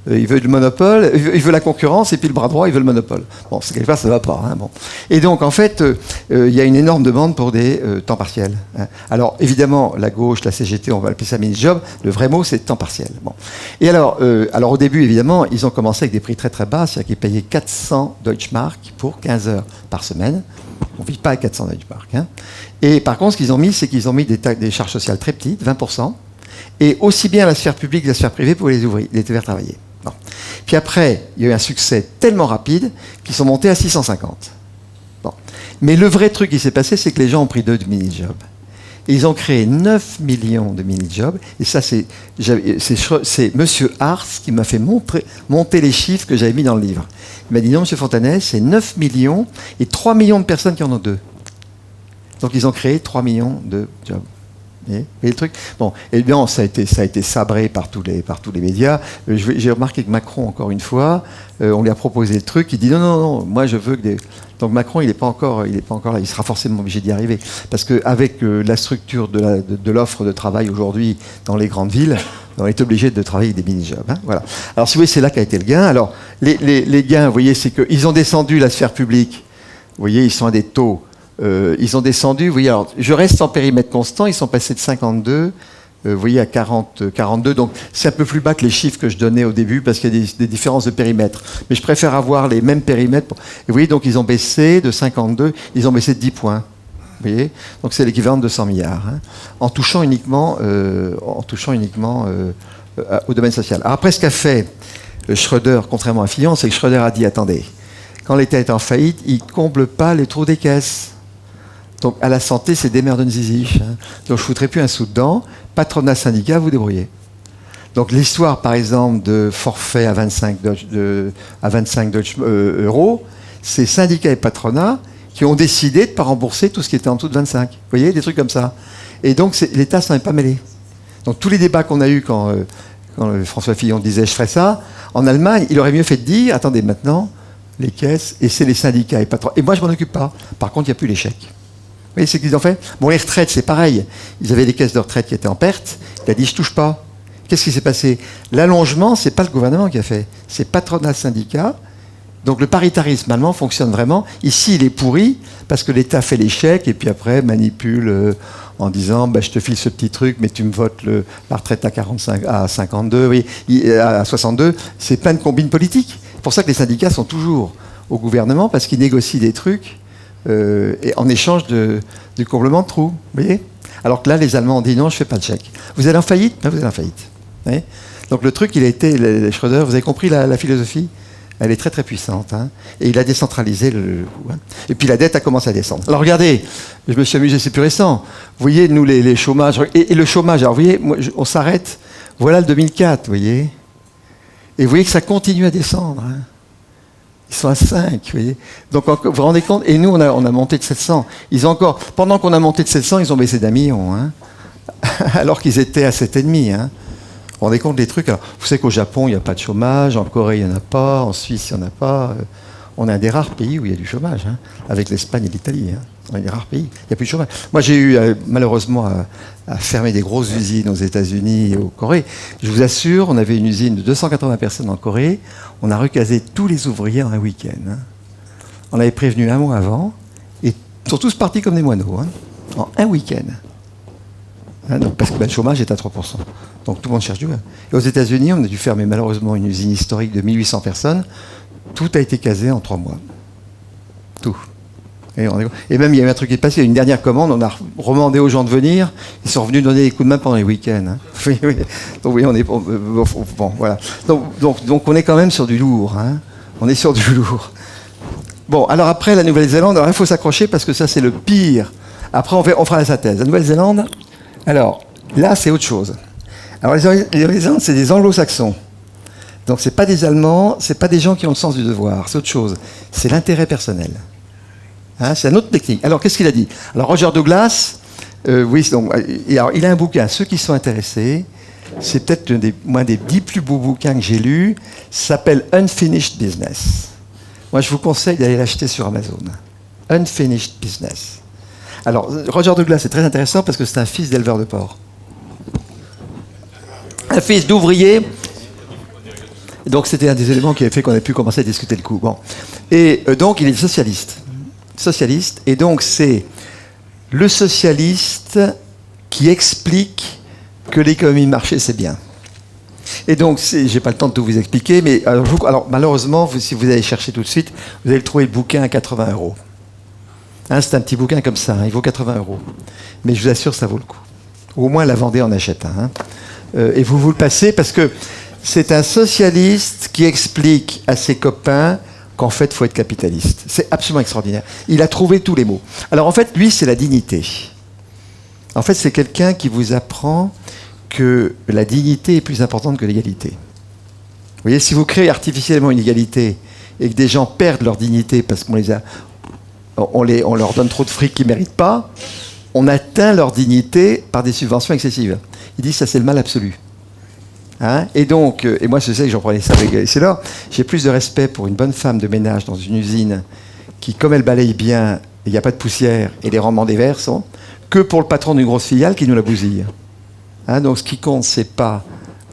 il veut le monopole, il veut la concurrence, et puis le bras droit, il veut le monopole. Bon, c'est quelque part, ça ne va pas. Hein, bon. Et donc, en fait, il y a une énorme demande pour des temps partiels. Hein. Alors, évidemment, la gauche, la CGT, on va appeler ça mini-job. Le vrai mot, c'est temps partiel. Bon. Et alors, au début, évidemment, ils ont commencé avec des prix très très bas, c'est-à-dire qu'ils payaient 400 Deutschmark pour 15 heures par semaine. On ne vit pas à 400 Deutschmark. Hein. Et par contre, ce qu'ils ont mis, c'est qu'ils ont mis des charges sociales très petites, 20%. Et aussi bien la sphère publique que la sphère privée pour les ouvriers, les faire travailler. Bon. Puis après, il y a eu un succès tellement rapide qu'ils sont montés à 650. Bon. Mais le vrai truc qui s'est passé, c'est que les gens ont pris 2 mini-jobs. Et ils ont créé 9 millions de mini-jobs. Et ça, c'est M. Ars qui m'a fait monter les chiffres que j'avais mis dans le livre. Il m'a dit non, M. Fontanès, c'est 9 millions et 3 millions de personnes qui en ont 2. Donc ils ont créé 3 millions de jobs. Et le truc, bon, et bien ça a été sabré par tous les médias. J'ai remarqué que Macron, encore une fois, on lui a proposé le truc, il dit non, moi je veux que des... Donc Macron, il n'est pas encore là, il sera forcément obligé d'y arriver. Parce qu'avec la structure de l'offre de travail aujourd'hui dans les grandes villes, on est obligé de travailler avec des mini-jobs. Hein, voilà. Alors si vous voyez, c'est là qu'a été le gain. Alors les gains, vous voyez, c'est qu'ils ont descendu la sphère publique. Vous voyez, ils sont à des taux. Ils ont descendu, vous voyez, alors, je reste en périmètre constant, ils sont passés de 52, vous voyez, à 42, donc c'est un peu plus bas que les chiffres que je donnais au début, parce qu'il y a des différences de périmètre. Mais je préfère avoir les mêmes périmètres. Et vous voyez, donc ils ont baissé de 52, ils ont baissé de 10 points. Vous voyez, donc c'est l'équivalent de 200 milliards, hein, en touchant uniquement au domaine social. Alors après, ce qu'a fait Schröder, contrairement à Fillon, c'est que Schröder a dit, attendez, quand l'État est en faillite, il ne comble pas les trous des caisses. Donc à la santé, c'est des merdes de zizi. Hein. Donc je ne foutrai plus un sou dedans. Patronat, syndicat, vous débrouillez. Donc l'histoire, par exemple, de forfait à 25 euros, c'est syndicats et patronat qui ont décidé de ne pas rembourser tout ce qui était en dessous de 25. Vous voyez, des trucs comme ça. Et donc l'État s'en est pas mêlé. Donc tous les débats qu'on a eus quand François Fillon disait « je ferai ça », en Allemagne, il aurait mieux fait de dire « attendez, maintenant, les caisses, et c'est les syndicats et patronat. Et moi, je ne m'en occupe pas. Par contre, il n'y a plus les chèques. » Vous voyez ce qu'ils ont fait? Bon, les retraites, c'est pareil. Ils avaient des caisses de retraite qui étaient en perte. Il a dit, je touche pas. Qu'est-ce qui s'est passé? L'allongement, c'est pas le gouvernement qui a fait. C'est patronat, syndicat. Donc le paritarisme allemand fonctionne vraiment. Ici, il est pourri parce que l'État fait les chèques et puis après manipule en disant, je te file ce petit truc, mais tu me votes la retraite à 52, oui, à 62. C'est plein de combines politiques. C'est pour ça que les syndicats sont toujours au gouvernement parce qu'ils négocient des trucs. Et en échange du comblement de trous, vous voyez? Alors que là, les Allemands ont dit non, je ne fais pas de chèque. Vous allez en faillite? Ben, vous allez en faillite. Hein. Donc le truc, il a été, Schröder, vous avez compris la philosophie? Elle est très très puissante. Hein. Et il a décentralisé hein. Et puis la dette a commencé à descendre. Alors regardez, je me suis amusé, c'est plus récent. Vous voyez, nous, les chômages. Et le chômage, alors vous voyez, on s'arrête. Voilà le 2004, vous voyez. Et vous voyez que ça continue à descendre. Hein. Ils sont à 5, vous voyez. Donc vous vous rendez compte? Et nous, on a monté de 700. Ils ont encore, pendant qu'on a monté de 700, ils ont baissé d'1 million. Hein. Alors qu'ils étaient à 7,5. Hein. Vous vous rendez compte des trucs? Alors, vous savez qu'au Japon, il n'y a pas de chômage, en Corée, il n'y en a pas, en Suisse, il n'y en a pas. On est un des rares pays où il y a du chômage, hein, avec l'Espagne et l'Italie. Hein. On est un des rares pays. Il n'y a plus de chômage. Moi, j'ai eu, malheureusement, à fermer des grosses usines aux États-Unis et au Corée. Je vous assure, on avait une usine de 280 personnes en Corée. On a recasé tous les ouvriers en un week-end. Hein. On avait prévenu 1 mois avant, et ils sont tous partis comme des moineaux, hein, en un week-end. Hein, donc, parce que le chômage est à 3%. Donc tout le monde cherche du work. Et aux États-Unis, on a dû fermer malheureusement une usine historique de 1800 personnes. Tout a été casé en 3 mois. Tout. Et même, il y a eu un truc qui est passé. Une dernière commande, on a remandé aux gens de venir. Ils sont revenus donner des coups de main pendant les week-ends. Hein. Oui, oui. Donc oui, on est... Bon, voilà. Donc on est quand même sur du lourd. Hein. On est sur du lourd. Bon, alors après, la Nouvelle-Zélande, il faut s'accrocher parce que ça, c'est le pire. Après, on fera la synthèse. La Nouvelle-Zélande, alors, là, c'est autre chose. Alors, les Nouvelle-Zélande, c'est des anglo-saxons. Donc, ce n'est pas des Allemands, ce n'est pas des gens qui ont le sens du devoir. C'est autre chose. C'est l'intérêt personnel. Hein, c'est une autre technique. Alors, qu'est-ce qu'il a dit? Alors, Roger Douglas, oui, donc, alors, il a un bouquin. Ceux qui sont intéressés, c'est peut-être l'un des 10 plus beaux bouquins que j'ai lus. Ça s'appelle Unfinished Business. Moi, je vous conseille d'aller l'acheter sur Amazon. Unfinished Business. Alors, Roger Douglas, c'est très intéressant parce que c'est un fils d'éleveur de porc. Un fils d'ouvrier. Donc, c'était un des éléments qui avait fait qu'on a pu commencer à discuter le coup. Bon. Et donc, il est socialiste. Socialiste. Et donc, c'est le socialiste qui explique que l'économie de marché, c'est bien. Et donc, je n'ai pas le temps de tout vous expliquer, mais alors malheureusement, si vous allez chercher tout de suite, vous allez trouver le bouquin à 80 €. Hein, c'est un petit bouquin comme ça, hein, il vaut 80 €. Mais je vous assure, ça vaut le coup. Ou au moins, la Vendée en achète un. Hein. Et vous le passez parce que c'est un socialiste qui explique à ses copains qu'en fait, il faut être capitaliste. C'est absolument extraordinaire. Il a trouvé tous les mots. Alors en fait, lui, c'est la dignité. En fait, c'est quelqu'un qui vous apprend que la dignité est plus importante que l'égalité. Vous voyez, si vous créez artificiellement une égalité et que des gens perdent leur dignité parce qu'on on leur donne trop de fric qu'ils ne méritent pas, on atteint leur dignité par des subventions excessives. Il dit ça, c'est le mal absolu. Hein, et donc, et moi je sais que j'en prenais ça avec c'est là, j'ai plus de respect pour une bonne femme de ménage dans une usine qui, comme elle balaye bien, il n'y a pas de poussière et les rendements des verres sont, que pour le patron d'une grosse filiale qui nous la bousille. Hein, donc ce qui compte, c'est pas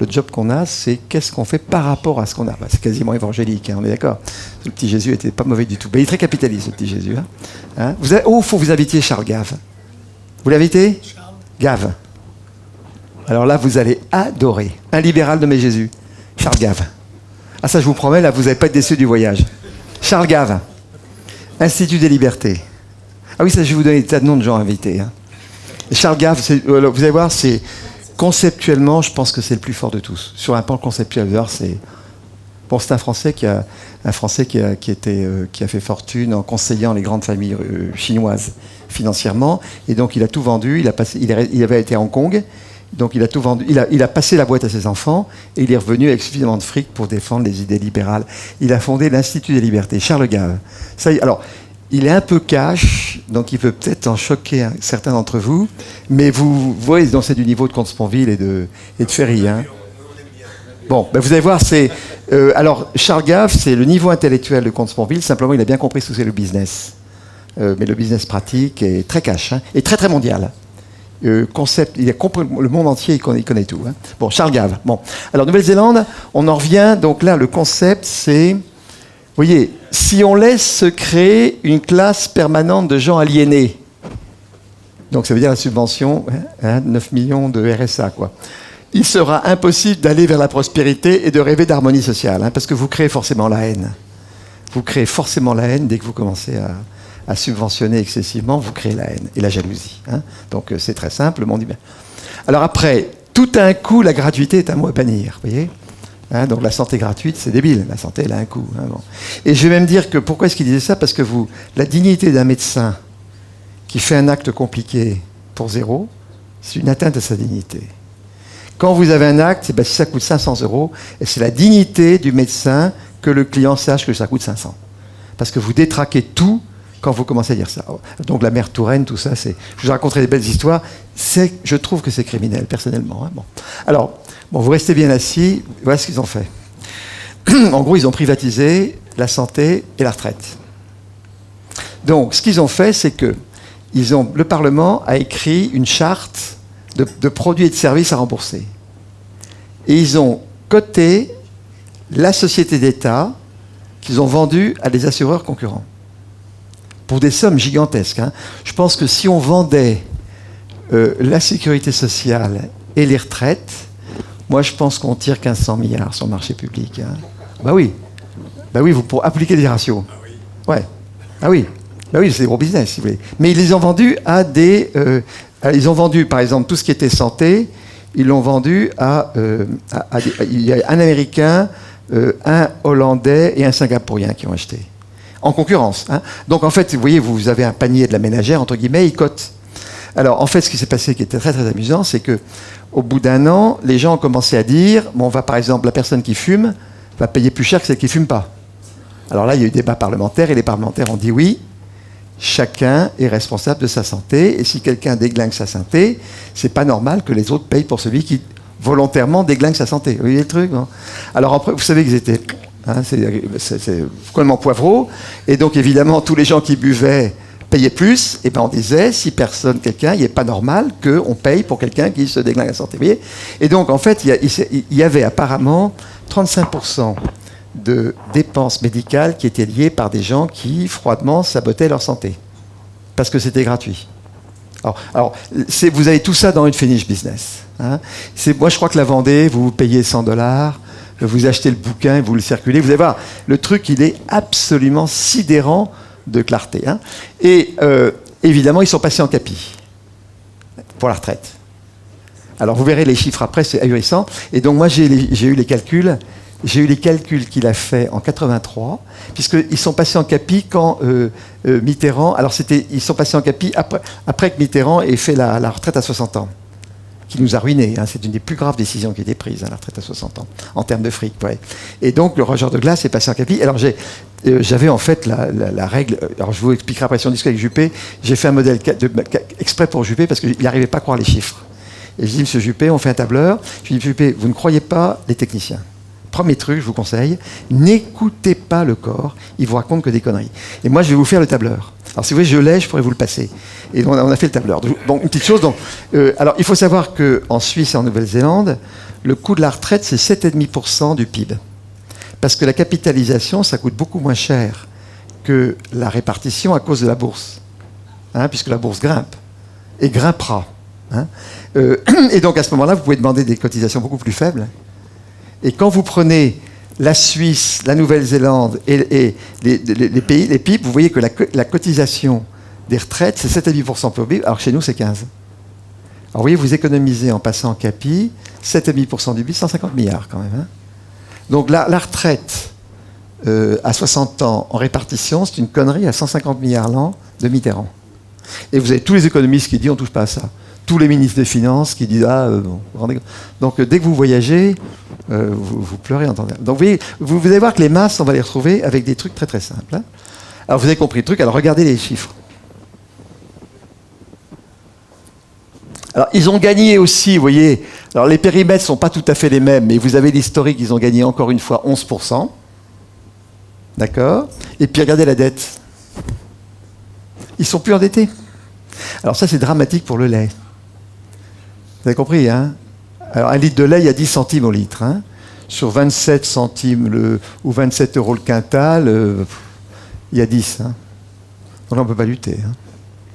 le job qu'on a, c'est qu'est-ce qu'on fait par rapport à ce qu'on a. Bah, c'est quasiment évangélique, hein, on est d'accord. Le petit Jésus était pas mauvais du tout. Mais il est très capitaliste, le petit Jésus. Hein. Hein, il faut vous inviter Charles Gave. Vous l'invitez? Gave. Alors là, vous allez adorer. Un libéral nommé Jésus. Charles Gave. Ah ça, je vous promets, là, vous n'allez pas être déçus du voyage. Charles Gave. Institut des libertés. Ah oui, ça, je vais vous donner des tas de noms de gens invités. Hein. Charles Gave, vous allez voir, c'est conceptuellement, je pense que c'est le plus fort de tous. Sur un plan conceptuel, c'est bon, c'est un Français qui a fait fortune en conseillant les grandes familles chinoises financièrement, et donc il a tout vendu. Il avait été à Hong Kong, donc il a tout vendu. Il a passé la boîte à ses enfants, et il est revenu avec suffisamment de fric pour défendre les idées libérales. Il a fondé l'Institut des libertés. Charles Gave. Ça, alors. Il est un peu cash, donc il peut peut-être en choquer certains d'entre vous, mais vous voyez, donc c'est du niveau de Comte-Sponville et de Ferry. Hein. Bon, ben vous allez voir, alors Charles Gave, c'est le niveau intellectuel de Comte-Sponville, simplement il a bien compris ce que c'est le business. Mais le business pratique est très cash, hein, et très très mondial. Concept, il a compris le monde entier, il connaît tout. Hein. Bon, Charles Gave. Bon, alors Nouvelle-Zélande, on en revient, donc là le concept c'est... Vous voyez, si on laisse se créer une classe permanente de gens aliénés, donc ça veut dire la subvention, 9 millions de RSA, quoi, il sera impossible d'aller vers la prospérité et de rêver d'harmonie sociale, hein, parce que vous créez forcément la haine. Vous créez forcément la haine dès que vous commencez à subventionner excessivement, vous créez la haine et la jalousie. Hein. Donc c'est très simple, le monde dit bien. Alors après, tout a un coût, la gratuité est un mot à bannir, vous voyez. Hein, donc la santé gratuite, c'est débile. La santé, elle a un coût. Hein, bon. Et je vais même dire que pourquoi est-ce qu'il disait ça? Parce que la dignité d'un médecin qui fait un acte compliqué pour zéro, c'est une atteinte à sa dignité. Quand vous avez un acte, si ça coûte 500 €, et c'est la dignité du médecin que le client sache que ça coûte 500. Parce que vous détraquez tout quand vous commencez à dire ça. Donc la mère Touraine, tout ça, je vous raconterai des belles histoires. Je trouve que c'est criminel, personnellement. Hein, bon. Alors, vous restez bien assis. Voilà ce qu'ils ont fait. En gros, ils ont privatisé la santé et la retraite. Donc, ce qu'ils ont fait, c'est que le Parlement a écrit une charte de produits et de services à rembourser. Et ils ont coté la société d'État qu'ils ont vendue à des assureurs concurrents. Pour des sommes gigantesques. Hein. Je pense que si on vendait la sécurité sociale et les retraites, moi je pense qu'on tire 1500 milliards sur le marché public. Hein. Bah oui, vous pour appliquer des ratios. Ouais. Ah oui. Bah oui, c'est gros business, si vous voulez. Mais ils les ont vendus à des... ils ont vendu, par exemple, tout ce qui était santé, ils l'ont vendu il y a un Américain, un Hollandais et un Singapourien qui ont acheté. En concurrence. Hein. Donc, en fait, vous voyez, vous avez un panier de la ménagère, entre guillemets, ils cotent. Alors, en fait, ce qui s'est passé, qui était très, très amusant, c'est qu'au bout d'un an, les gens ont commencé à dire, par exemple, la personne qui fume va payer plus cher que celle qui ne fume pas. Alors là, il y a eu débat parlementaire, et les parlementaires ont dit oui, chacun est responsable de sa santé, et si quelqu'un déglingue sa santé, c'est pas normal que les autres payent pour celui qui volontairement déglingue sa santé. Vous voyez le truc, hein. Alors après, vous savez qu'ils étaient... Hein, c'est complètement poivreau, et donc évidemment, tous les gens qui buvaient payaient plus, et ben on disait, si quelqu'un, il n'est pas normal qu'on paye pour quelqu'un qui se déglingue la santé. Vous voyez. Et donc, en fait, il y avait apparemment 35% de dépenses médicales qui étaient liées par des gens qui, froidement, sabotaient leur santé. Parce que c'était gratuit. Alors vous avez tout ça dans une finish business. Hein. Moi, je crois que la Vendée, vous payez 100 $, vous achetez le bouquin, vous le circulez. Vous allez voir, le truc, il est absolument sidérant de clarté. Hein. Et évidemment, ils sont passés en capi pour la retraite. Alors, vous verrez les chiffres après, c'est ahurissant. Et donc, moi, j'ai eu les calculs. J'ai eu les calculs qu'il a fait en 83, puisqu'ils sont passés en capi quand Mitterrand... Alors, ils sont passés en capi après que Mitterrand ait fait la retraite à 60 ans, qui nous a ruinés. Hein. C'est une des plus graves décisions qui a été prise, hein, la retraite à 60 ans, en termes de fric. Ouais. Et donc, le Roger de Glace est passé en capi. Alors, j'avais en fait la règle... Alors, je vous expliquerai après si on discute avec Juppé. J'ai fait un modèle exprès pour Juppé, parce qu'il n'arrivait pas à croire les chiffres. Et je dis, monsieur Juppé, on fait un tableur. Je lui dis, Juppé, vous ne croyez pas les techniciens. Premier truc, je vous conseille, n'écoutez pas le corps, il vous raconte que des conneries. Et moi, je vais vous faire le tableur. Alors, si vous voulez, je l'ai, je pourrais vous le passer. Et on a fait le tableur. Donc, une petite chose. Alors, il faut savoir qu'en Suisse et en Nouvelle-Zélande, le coût de la retraite, c'est 7,5% du PIB. Parce que la capitalisation, ça coûte beaucoup moins cher que la répartition à cause de la bourse. Hein, puisque la bourse grimpe. Et grimpera. Hein. Et donc, à ce moment-là, vous pouvez demander des cotisations beaucoup plus faibles. Et quand vous prenez la Suisse, la Nouvelle-Zélande et les pays, les PIB, vous voyez que la cotisation des retraites, c'est 7,5% pour le PIB, alors chez nous, c'est 15%. Alors vous voyez, vous économisez en passant en capi 7,5% du PIB, 150 milliards quand même. Hein. Donc la retraite à 60 ans en répartition, c'est une connerie à 150 milliards l'an de Mitterrand. Et vous avez tous les économistes qui disent on ne touche pas à ça. Tous les ministres des Finances qui disent bon, donc dès que vous voyagez, vous pleurez en temps. Donc vous allez voir que les masses, on va les retrouver avec des trucs très très simples. Hein. Alors vous avez compris le truc, alors regardez les chiffres. Alors ils ont gagné aussi, vous voyez, alors les périmètres ne sont pas tout à fait les mêmes, mais vous avez l'historique, ils ont gagné encore une fois 11%. D'accord. Et puis regardez la dette. Ils sont plus endettés. Alors ça c'est dramatique pour le lait. Vous avez compris, hein? Alors, 1 litre de lait, il y a 10 centimes au litre. Hein. Sur 27 centimes ou 27 € le quintal, il y a 10. Hein. Donc là, on ne peut pas lutter. Hein.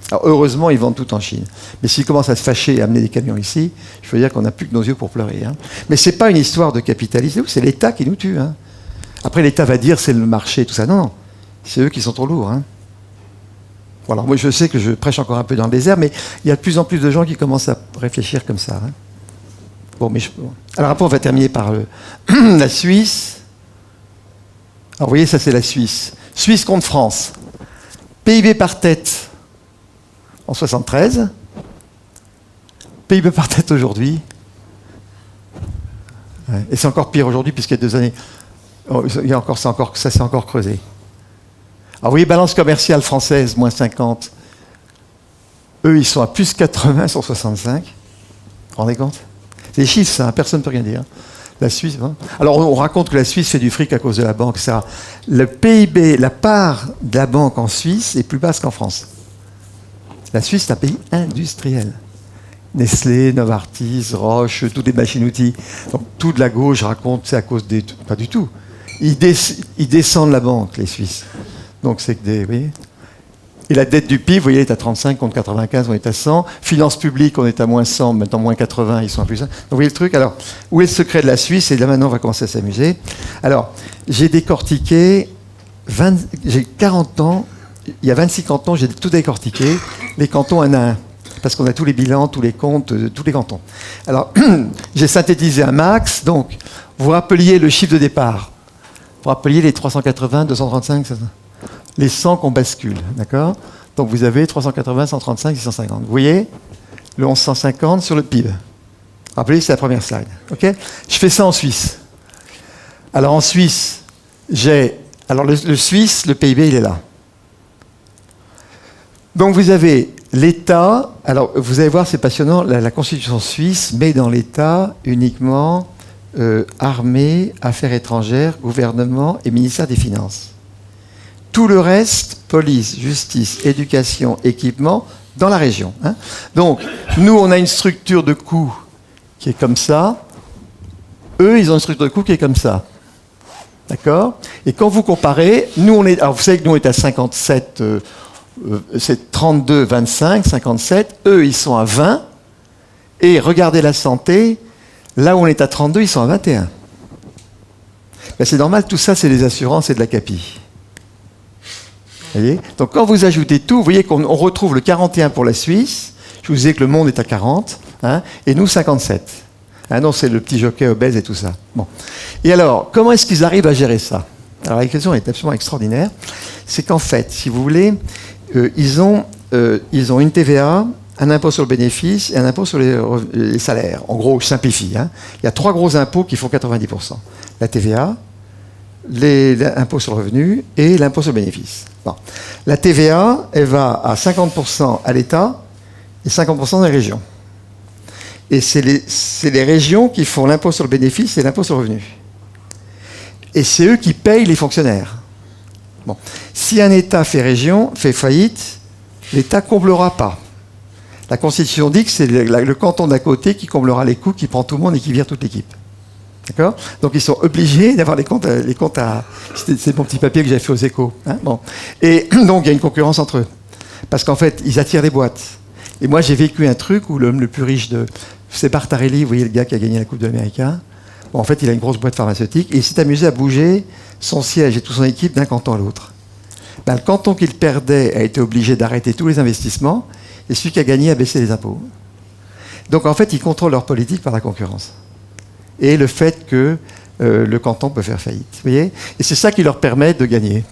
Alors, heureusement, ils vendent tout en Chine. Mais s'ils commencent à se fâcher et à amener des camions ici, je veux dire qu'on n'a plus que nos yeux pour pleurer. Hein. Mais ce n'est pas une histoire de capitalisme, c'est l'État qui nous tue. Hein. Après, l'État va dire c'est le marché, tout ça. Non, non. C'est eux qui sont trop lourds. Hein. Voilà, moi, je sais que je prêche encore un peu dans le désert, mais il y a de plus en plus de gens qui commencent à réfléchir comme ça. Hein. Bon, mais alors après, on va terminer par la Suisse. Alors, vous voyez, ça, c'est la Suisse. Suisse contre France. PIB par tête en 73. PIB par tête aujourd'hui. Ouais. Et c'est encore pire aujourd'hui, puisqu'il y a 2 années. Ça s'est encore creusé. Alors, vous voyez, balance commerciale française, moins 50. Eux, ils sont à plus 80 sur 65. Vous vous rendez compte? C'est des chiffres, ça, personne ne peut rien dire. La Suisse, hein. Alors, on raconte que la Suisse fait du fric à cause de la banque, etc. Le PIB, la part de la banque en Suisse est plus basse qu'en France. La Suisse, c'est un pays industriel. Nestlé, Novartis, Roche, toutes les machines-outils. Donc, tout de la gauche raconte c'est à cause des... Pas du tout. Ils descendent la banque, les Suisses. Donc, c'est que des... Vous voyez. Et la dette du PIB, vous voyez, elle est à 35 contre 95, on est à 100. Finances publiques, on est à moins 100, maintenant moins 80, ils sont à plus 100. Donc, vous voyez le truc. Alors, où est le secret de la Suisse? Et là, maintenant, on va commencer à s'amuser. Alors, j'ai décortiqué... J'ai 40 ans... Il y a 26 cantons, j'ai tout décortiqué. Les cantons un à un. Parce qu'on a tous les bilans, tous les comptes, tous les cantons. Alors, j'ai synthétisé un max. Donc, vous rappeliez le chiffre de départ. Vous rappeliez les 380, 235, les 100 qu'on bascule. D'accord? Donc, vous avez 380, 135, 650. Vous voyez le 1150 sur le PIB. Rappelez, c'est la première slide. OK? Je fais ça en Suisse. Alors, en Suisse, j'ai... Alors, le Suisse, le PIB, il est là. Donc, vous avez... L'État, alors vous allez voir, c'est passionnant, la Constitution suisse met dans l'État uniquement armée, affaires étrangères, gouvernement et ministère des Finances. Tout le reste, police, justice, éducation, équipement, dans la région. Hein. Donc, nous, on a une structure de coûts qui est comme ça. Eux, ils ont une structure de coûts qui est comme ça. D'accord? Et quand vous comparez, nous, on est... Alors, vous savez que nous, on est à 57... c'est 32, 25, 57. Eux, ils sont à 20. Et regardez la santé. Là où on est à 32, ils sont à 21. Ben, c'est normal, tout ça, c'est des assurances et de la CAPI. Vous voyez? Donc, quand vous ajoutez tout, vous voyez qu'on retrouve le 41 pour la Suisse. Je vous disais que le monde est à 40. Hein, et nous, 57. Ah non, c'est le petit jockey obèse et tout ça. Bon. Et alors, comment est-ce qu'ils arrivent à gérer ça? Alors, la question est absolument extraordinaire. C'est qu'en fait, si vous voulez... ils ont une TVA, un impôt sur le bénéfice et un impôt sur les salaires. En gros, je simplifie. Hein. Il y a 3 gros impôts qui font 90%. La TVA, l'impôt sur le revenu et l'impôt sur le bénéfice. Bon. La TVA, elle va à 50% à l'État et 50% dans les régions. Et c'est les régions qui font l'impôt sur le bénéfice et l'impôt sur le revenu. Et c'est eux qui payent les fonctionnaires. Bon. Si un État fait faillite, l'État ne comblera pas. La Constitution dit que c'est le canton d'à côté qui comblera les coûts, qui prend tout le monde et qui vire toute l'équipe. D'accord? Donc ils sont obligés d'avoir les comptes à... C'est mon petit papier que j'avais fait aux Échos. Hein, bon. Et donc il y a une concurrence entre eux. Parce qu'en fait, ils attirent les boîtes. Et moi, j'ai vécu un truc où l'homme le plus riche c'est Bartarelli, vous voyez le gars qui a gagné la Coupe de l'Amérique. Bon, en fait, il a une grosse boîte pharmaceutique et il s'est amusé à bouger son siège et toute son équipe d'un canton à l'autre. Ben, le canton qu'il perdait a été obligé d'arrêter tous les investissements et celui qui a gagné a baissé les impôts. Donc en fait, ils contrôlent leur politique par la concurrence. Et le fait que le canton peut faire faillite. Vous voyez? Et c'est ça qui leur permet de gagner.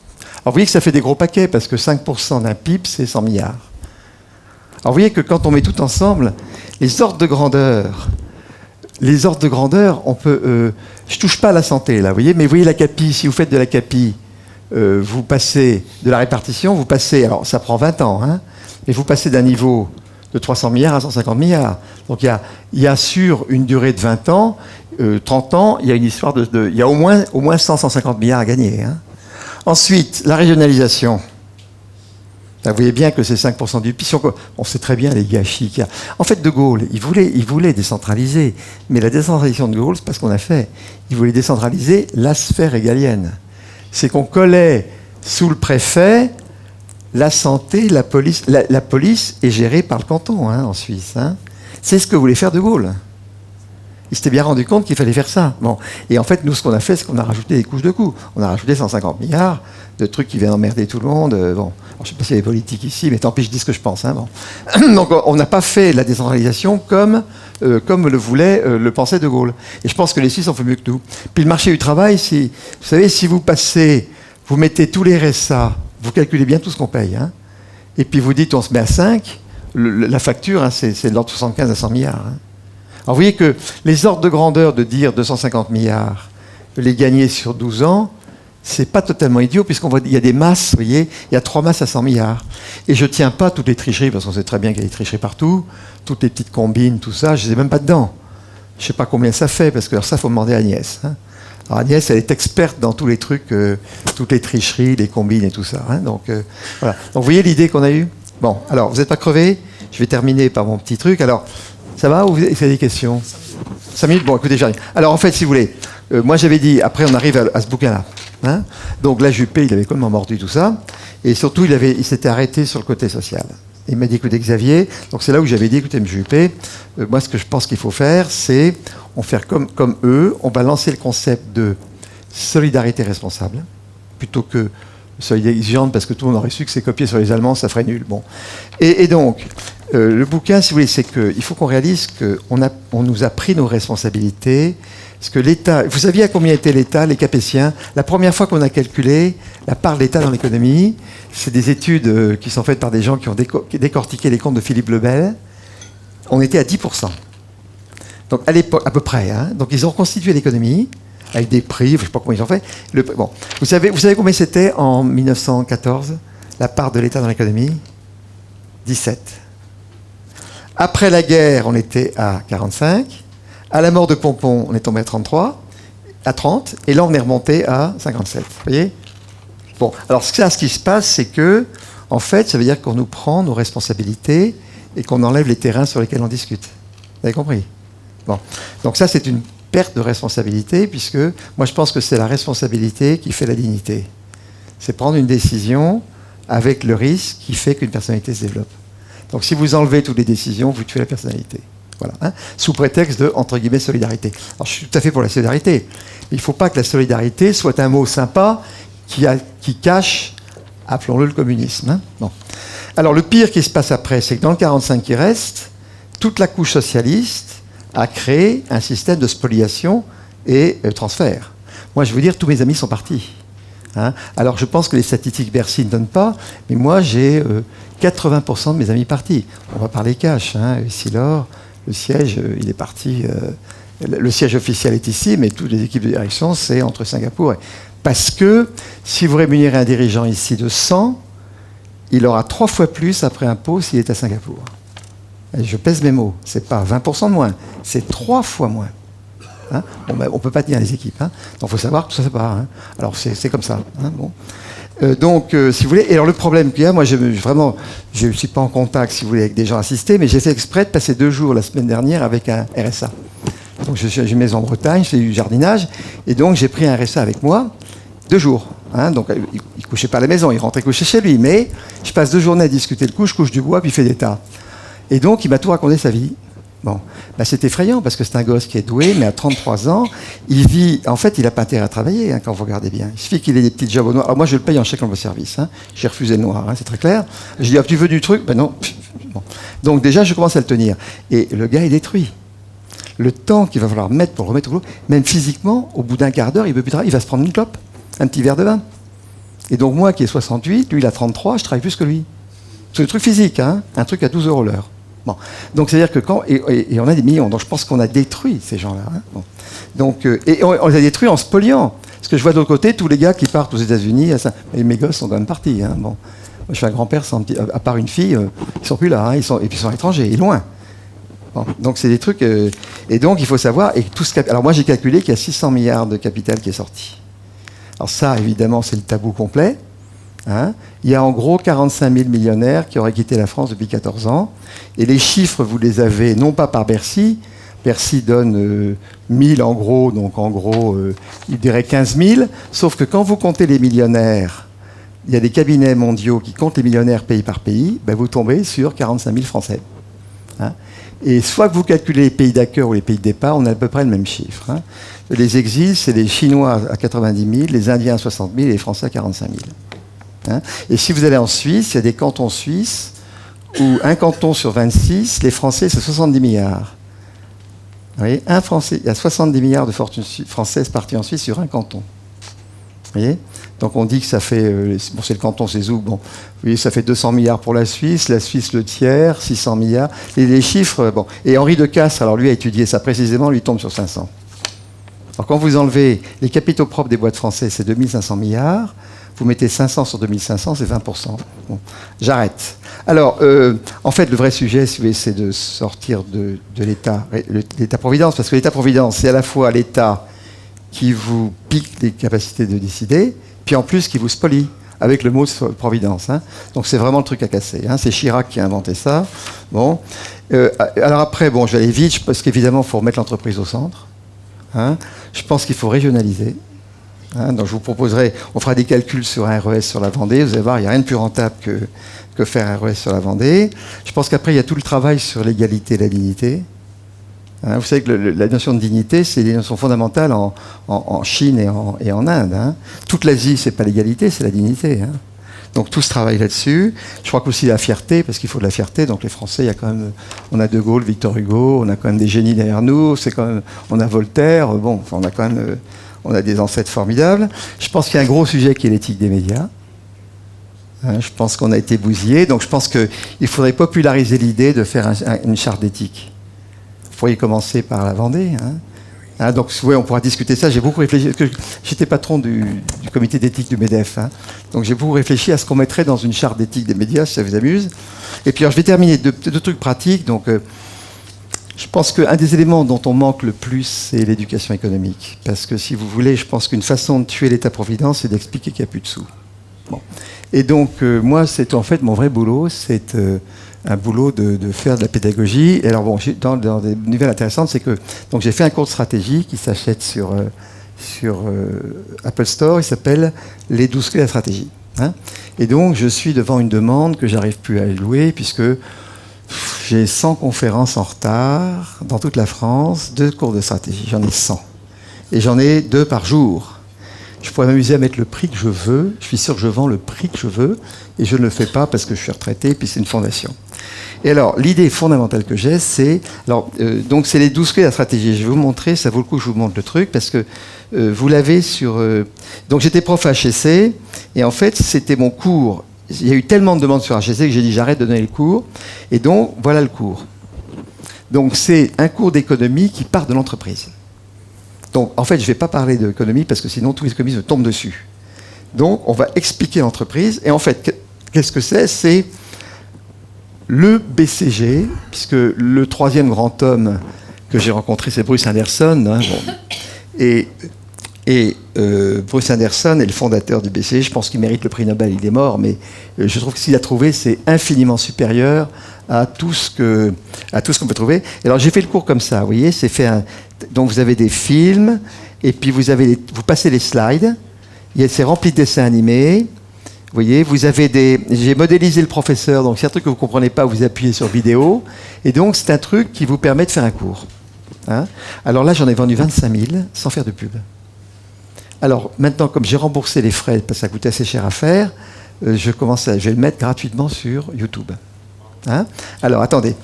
Alors vous voyez que ça fait des gros paquets parce que 5% d'un PIB, c'est 100 milliards. Alors vous voyez que quand on met tout ensemble, les ordres de grandeur, on peut... je touche pas à la santé, là, vous voyez, mais vous voyez la CAPI, si vous faites de la CAPI, vous passez de la répartition, vous passez, alors ça prend 20 ans, hein, mais vous passez d'un niveau de 300 milliards à 150 milliards. Donc il y a sur une durée de 20 ans, 30 ans, il y a une histoire il y a au moins 100, 150 milliards à gagner. Hein. Ensuite, la régionalisation. Vous voyez bien que c'est 5% du PIB. On sait très bien les gâchis qu'il y a. En fait, De Gaulle, il voulait décentraliser. Mais la décentralisation de De Gaulle, c'est pas ce qu'on a fait. Il voulait décentraliser la sphère régalienne. C'est qu'on collait sous le préfet la santé, la police. La police est gérée par le canton hein, en Suisse. Hein. C'est ce que voulait faire De Gaulle. Il s'était bien rendu compte qu'il fallait faire ça. Bon. Et en fait, nous, ce qu'on a fait, c'est qu'on a rajouté des couches de coûts. On a rajouté 150 milliards de trucs qui viennent emmerder tout le monde. Bon. Alors, je ne sais pas s'il y a des politiques ici, mais tant pis, je dis ce que je pense. Hein, bon. Donc, on n'a pas fait la décentralisation comme comme le voulait, le pensait De Gaulle. Et je pense que les Suisses ont fait mieux que nous. Puis le marché du travail, vous savez, si vous mettez tous les RSA, vous calculez bien tout ce qu'on paye, hein, et puis vous dites on se met à 5, la facture, hein, c'est de l'ordre de 75 à 100 milliards. Hein. Alors vous voyez que les ordres de grandeur de dire 250 milliards, les gagner sur 12 ans, c'est pas totalement idiot, puisqu'on voit il y a des masses, vous voyez, il y a 3 masses à 100 milliards. Et je tiens pas toutes les tricheries, parce qu'on sait très bien qu'il y a des tricheries partout, toutes les petites combines, tout ça, je ne sais même pas dedans. Je sais pas combien ça fait, parce que alors ça, il faut demander à Agnès. Hein. Alors Agnès, elle est experte dans tous les trucs, toutes les tricheries, les combines et tout ça. Hein. Donc voilà. Donc vous voyez l'idée qu'on a eue. Bon, alors vous n'êtes pas crevés. Je vais terminer par mon petit truc. Alors, ça va ou vous avez des questions? 5 minutes. Bon, écoutez, j'arrive. Alors en fait, si vous voulez, moi j'avais dit, après on arrive à ce bouquin-là. Hein. Donc là, Juppé, il avait complètement mordu tout ça. Et surtout, il s'était arrêté sur le côté social. Il m'a dit, écoutez Xavier, donc c'est là où j'avais dit, écoutez M. Juppé, moi ce que je pense qu'il faut faire, c'est, on faire comme eux, on va lancer le concept de solidarité responsable, plutôt que solidarité exigeante, parce que tout le monde aurait su que c'est copié sur les Allemands, ça ferait nul. Bon. Et donc, le bouquin, si vous voulez, c'est qu'il faut qu'on réalise qu'on nous a pris nos responsabilités. Parce que l'État, vous saviez à combien était l'État, les Capétiens? La première fois qu'on a calculé la part de l'État dans l'économie, c'est des études qui sont faites par des gens qui ont décortiqué les comptes de Philippe Lebel. On était à 10%. Donc à l'époque, à peu près. Hein. Donc ils ont reconstitué l'économie avec des prix, je ne sais pas comment ils ont fait. Bon. Vous savez combien c'était en 1914, la part de l'État dans l'économie? 17. Après la guerre, on était à 45. À la mort de Pompon, on est tombé à 33, à 30, et là on est remonté à 57. Vous voyez? Bon, alors ce qui se passe, c'est que, en fait, ça veut dire qu'on nous prend nos responsabilités et qu'on enlève les terrains sur lesquels on discute. Vous avez compris? Bon, donc ça c'est une perte de responsabilité, puisque moi je pense que c'est la responsabilité qui fait la dignité. C'est prendre une décision avec le risque qui fait qu'une personnalité se développe. Donc si vous enlevez toutes les décisions, vous tuez la personnalité. Voilà, hein, sous prétexte de, entre guillemets, solidarité. Alors je suis tout à fait pour la solidarité, mais il ne faut pas que la solidarité soit un mot sympa qui cache, appelons-le le communisme. Hein. Bon. Alors le pire qui se passe après, c'est que dans le 45 qui reste, toute la couche socialiste a créé un système de spoliation et transfert. Moi je veux dire, tous mes amis sont partis. Hein. Alors je pense que les statistiques Bercy ne donnent pas, mais moi j'ai 80% de mes amis partis. On va parler cash, hein, Silor. Le siège, il est parti. Le siège officiel est ici, mais toutes les équipes de direction, c'est entre Singapour. Parce que si vous rémunérez un dirigeant ici de 100, il aura 3 fois plus après impôt s'il est à Singapour. Et je pèse mes mots. C'est pas 20% de moins, c'est 3 fois moins. Hein, bon, ben, on ne peut pas tenir les équipes. Hein. Donc il faut savoir que tout ça, c'est pas. Hein. Alors c'est comme ça. Hein, bon. Donc, si vous voulez, et alors le problème qu'il y a, moi, je ne suis pas en contact, si vous voulez, avec des gens assistés, mais j'ai fait exprès de passer 2 jours la semaine dernière avec un RSA. Donc, j'ai une maison en Bretagne, je fais du jardinage, et donc j'ai pris un RSA avec moi, 2 jours. Hein, donc, il ne couchait pas à la maison, il rentrait coucher chez lui, mais je passe 2 journées à discuter le coup, je couche du bois, puis il fait des tas. Et donc, il m'a tout raconté sa vie. Bon, ben, c'est effrayant parce que c'est un gosse qui est doué, mais à 33 ans, il vit. En fait, il n'a pas intérêt à travailler, hein, quand vous regardez bien. Il suffit qu'il ait des petits jobs au noir. Alors moi, je le paye en chèque emploi-service. Hein. J'ai refusé le noir, hein, c'est très clair. Je dis, ah, tu veux du truc? Ben non. Bon. Donc déjà, je commence à le tenir. Et le gars est détruit. Le temps qu'il va falloir mettre pour le remettre au boulot, même physiquement, au bout d'un quart d'heure, il ne peut plus travailler. Il va se prendre une clope, un petit verre de vin. Et donc moi, qui ai 68, lui, il a 33, je travaille plus que lui. C'est un truc physique, hein, un truc à 12 € l'heure. Bon. Donc c'est-à-dire que quand et on a des millions, donc je pense qu'on a détruit ces gens-là. Hein. Bon. Donc et on les a détruits en spoliant. Parce que je vois de l'autre côté tous les gars qui partent aux États-Unis, et mes gosses sont quand même partis. Hein. Bon. Moi, je suis un grand-père sans à part une fille, ils sont plus là, hein. Et puis ils sont étrangers, et loin. Bon. Donc c'est des trucs et donc il faut savoir et tout ce alors moi j'ai calculé qu'il y a 600 milliards de capital qui est sorti. Alors ça évidemment c'est le tabou complet. Hein, il y a en gros 45 000 millionnaires qui auraient quitté la France depuis 14 ans. Et les chiffres, vous les avez non pas par Bercy. Bercy donne 1000 en gros, donc en gros, il dirait 15 000. Sauf que quand vous comptez les millionnaires, il y a des cabinets mondiaux qui comptent les millionnaires pays par pays, ben vous tombez sur 45 000 Français. Hein, et soit que vous calculez les pays d'accueil ou les pays de départ, on a à peu près le même chiffre. Hein. Les exils, c'est les Chinois à 90 000, les Indiens à 60 000 et les Français à 45 000. Hein. Et si vous allez en Suisse, il y a des cantons suisses où un canton sur 26, les Français, c'est 70 milliards. Vous voyez, un Français, il y a 70 milliards de fortunes françaises parties en Suisse sur un canton. Vous voyez, donc on dit que ça fait, bon c'est le canton, c'est Zoug, bon, vous voyez, ça fait 200 milliards pour la Suisse le tiers, 600 milliards, et les chiffres, bon, et Henri de Castres, alors lui a étudié ça précisément, lui tombe sur 500. Alors quand vous enlevez les capitaux propres des boîtes françaises, c'est 2500 milliards, vous mettez 500 sur 2500, c'est 20%. Bon, j'arrête. Alors, en fait, le vrai sujet, c'est de sortir de l'État-providence, parce que l'État-providence, c'est à la fois l'État qui vous pique les capacités de décider, puis en plus qui vous spolie, avec le mot providence. Hein. Donc c'est vraiment le truc à casser. Hein. C'est Chirac qui a inventé ça. Bon. Alors après, bon, je vais aller vite, parce qu'évidemment, il faut remettre l'entreprise au centre. Hein. Je pense qu'il faut régionaliser. Hein. Donc je vous proposerai, on fera des calculs sur un RES sur la Vendée. Vous allez voir, il n'y a rien de plus rentable que faire un RES sur la Vendée. Je pense qu'après, il y a tout le travail sur l'égalité et la dignité. Hein, vous savez que la notion de dignité, c'est une notion fondamentale en Chine et en Inde. Hein. Toute l'Asie, c'est pas l'égalité, c'est la dignité. Hein. Donc tout ce travail là-dessus. Je crois qu'aussi la fierté, parce qu'il faut de la fierté. Donc les Français, il y a quand même, on a De Gaulle, Victor Hugo, on a quand même des génies derrière nous. C'est quand même, on a Voltaire. Bon, on a quand même, on a des ancêtres formidables. Je pense qu'il y a un gros sujet qui est l'éthique des médias. Hein, je pense qu'on a été bousillé. Donc je pense qu'il faudrait populariser l'idée de faire une charte d'éthique. Vous pourriez commencer par la Vendée. Hein. Hein, donc, ouais, on pourra discuter ça. J'ai beaucoup réfléchi. J'étais patron du comité d'éthique du MEDEF. Hein. Donc, j'ai beaucoup réfléchi à ce qu'on mettrait dans une charte d'éthique des médias, si ça vous amuse. Et puis, alors, je vais terminer deux trucs pratiques. Donc, je pense qu'un des éléments dont on manque le plus, c'est l'éducation économique. Parce que, si vous voulez, je pense qu'une façon de tuer l'État-providence, c'est d'expliquer qu'il n'y a plus de sous. Bon. Et donc, moi, c'est en fait mon vrai boulot, c'est un boulot de faire de la pédagogie. Et alors bon, dans des nouvelles intéressantes, c'est que donc j'ai fait un cours de stratégie qui s'achète sur Apple Store. Il s'appelle Les 12 clés de la stratégie. Hein. Et donc je suis devant une demande que j'arrive plus à louer puisque j'ai 100 conférences en retard dans toute la France, 2 cours de stratégie. J'en ai 100. Et j'en ai 2 par jour. Je pourrais m'amuser à mettre le prix que je veux. Je suis sûr que je vends le prix que je veux. Et je ne le fais pas parce que je suis retraité et puis c'est une fondation. Et alors, l'idée fondamentale que j'ai, c'est... donc, c'est les 12 clés de la stratégie. Je vais vous montrer, ça vaut le coup que je vous montre le truc, parce que vous l'avez sur... donc, j'étais prof à HEC, et en fait, c'était mon cours. Il y a eu tellement de demandes sur HEC que j'ai dit, j'arrête de donner le cours. Et donc, voilà le cours. Donc, c'est un cours d'économie qui part de l'entreprise. Donc, en fait, je ne vais pas parler d'économie, parce que sinon, tous les économistes me tombent dessus. Donc, on va expliquer l'entreprise. Et en fait, qu'est-ce que c'est ? C'est le BCG, puisque le 3e grand homme que j'ai rencontré, c'est Bruce Anderson. Hein, bon. Et Bruce Anderson est le fondateur du BCG. Je pense qu'il mérite le prix Nobel. Il est mort, mais je trouve que ce qu'il a trouvé, c'est infiniment supérieur à tout ce qu'on peut trouver. Et alors, j'ai fait le cours comme ça. Vous voyez, c'est fait. Donc, vous avez des films, et puis vous passez les slides. C'est rempli de dessins animés. Vous voyez, j'ai modélisé le professeur, donc c'est un truc que vous ne comprenez pas, vous appuyez sur vidéo, et donc c'est un truc qui vous permet de faire un cours. Hein. Alors là, j'en ai vendu 25 000 sans faire de pub. Alors maintenant, comme j'ai remboursé les frais, parce que ça coûtait assez cher à faire, je vais le mettre gratuitement sur YouTube. Hein. Alors attendez,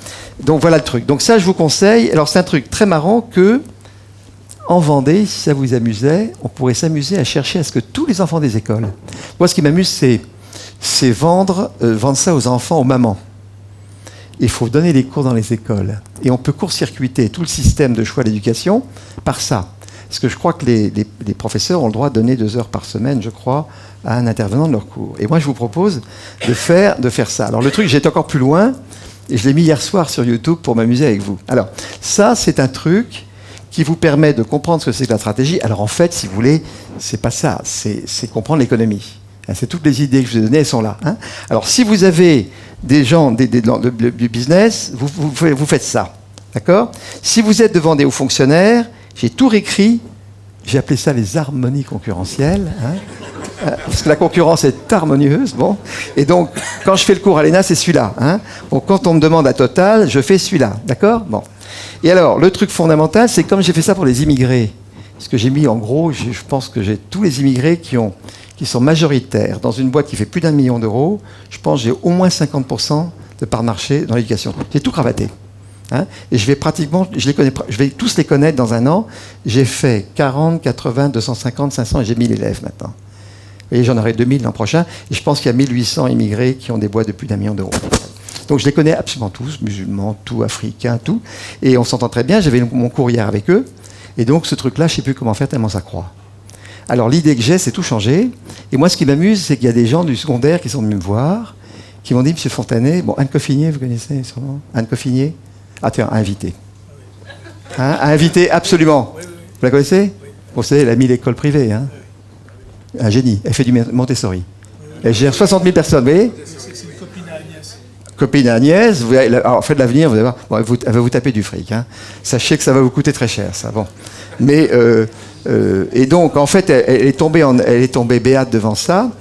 donc voilà le truc. Donc ça, je vous conseille, alors c'est un truc très marrant que... En Vendée, si ça vous amusait, on pourrait s'amuser à chercher à ce que tous les enfants des écoles... Moi, ce qui m'amuse, c'est vendre ça aux enfants, aux mamans. Il faut donner les cours dans les écoles. Et on peut court-circuiter tout le système de choix d'éducation par ça. Parce que je crois que les professeurs ont le droit de donner 2 heures par semaine, je crois, à un intervenant de leur cours. Et moi, je vous propose de faire ça. Alors, le truc, j'ai été encore plus loin, et je l'ai mis hier soir sur YouTube pour m'amuser avec vous. Alors, ça, c'est un truc... qui vous permet de comprendre ce que c'est que la stratégie. Alors en fait, si vous voulez, c'est pas ça, c'est comprendre l'économie. C'est toutes les idées que je vous ai données, elles sont là. Hein. Alors si vous avez des gens du business, vous faites ça. D'accord ? Si vous êtes devant des hauts fonctionnaires, j'ai tout réécrit, j'ai appelé ça les harmonies concurrentielles. Hein. Parce que la concurrence est harmonieuse. Bon. Et donc, quand je fais le cours à l'ENA, c'est celui-là. Hein. Donc quand on me demande à Total, je fais celui-là. D'accord ? Bon. Et alors, le truc fondamental, c'est comme j'ai fait ça pour les immigrés, parce que j'ai mis, en gros, je pense que j'ai tous les immigrés qui sont majoritaires dans une boîte qui fait plus d'1 million d'euros, je pense que j'ai au moins 50% de part de marché dans l'éducation. J'ai tout cravaté. Hein, et je vais pratiquement, je vais tous les connaître dans un an. J'ai fait 40, 80, 250, 500 et j'ai 1000 élèves maintenant. Et j'en aurai 2000 l'an prochain. Et je pense qu'il y a 1800 immigrés qui ont des boîtes de plus d'1 million d'euros. Donc je les connais absolument tous, musulmans, tout, africains, tout. Et on s'entend très bien. J'avais mon cours hier avec eux. Et donc ce truc-là, je ne sais plus comment faire tellement ça croît. Alors l'idée que j'ai, c'est tout changer. Et moi, ce qui m'amuse, c'est qu'il y a des gens du secondaire qui sont venus me voir, qui m'ont dit, Monsieur Fontanet, bon, Anne Coffinier, vous connaissez son nom ? Anne Coffinier ? Ah tiens, invité. Hein, invité, absolument. Vous la connaissez ? Vous savez, elle a mis l'école privée. Hein. Un génie. Elle fait du Montessori. Elle gère 60 000 personnes, vous voyez ? C'est une copine à Agnès. Copine à Agnès. Alors, faites de l'avenir, vous allez voir. Bon, elle va vous taper du fric. Hein. Sachez que ça va vous coûter très cher, ça. Bon. Mais, et donc, en fait, elle est tombée béate devant ça.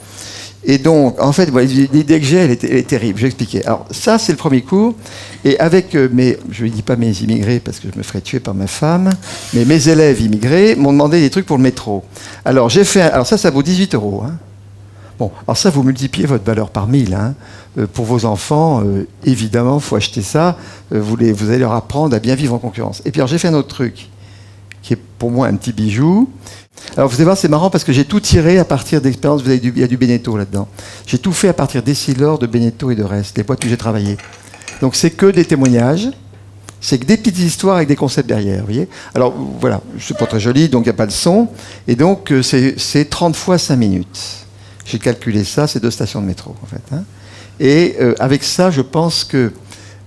Et donc, en fait, l'idée que j'ai, elle est terrible. Je vais expliquer. Alors, ça, c'est le premier cours. Et avec je ne dis pas mes immigrés parce que je me ferais tuer par ma femme, mais mes élèves immigrés m'ont demandé des trucs pour le métro. Alors, j'ai fait. Alors, ça vaut 18 €. Hein. Bon, alors ça, vous multipliez votre valeur par 1000. Hein. Pour vos enfants, évidemment, il faut acheter ça. Vous allez leur apprendre à bien vivre en concurrence. Et puis, alors, j'ai fait un autre truc qui est pour moi un petit bijou. Alors, vous allez voir, c'est marrant parce que j'ai tout tiré à partir d'expériences. Il y a du Beneteau là-dedans. J'ai tout fait à partir d'Essilor, de Beneteau et de Rest, les boîtes où j'ai travaillé. Donc, c'est que des témoignages. C'est que des petites histoires avec des concepts derrière, vous voyez. Alors, voilà, c'est pas très joli, donc il n'y a pas de son. Et donc, c'est 30 fois 5 minutes. J'ai calculé ça, c'est 2 stations de métro, en fait. Hein. Et avec ça, je pense que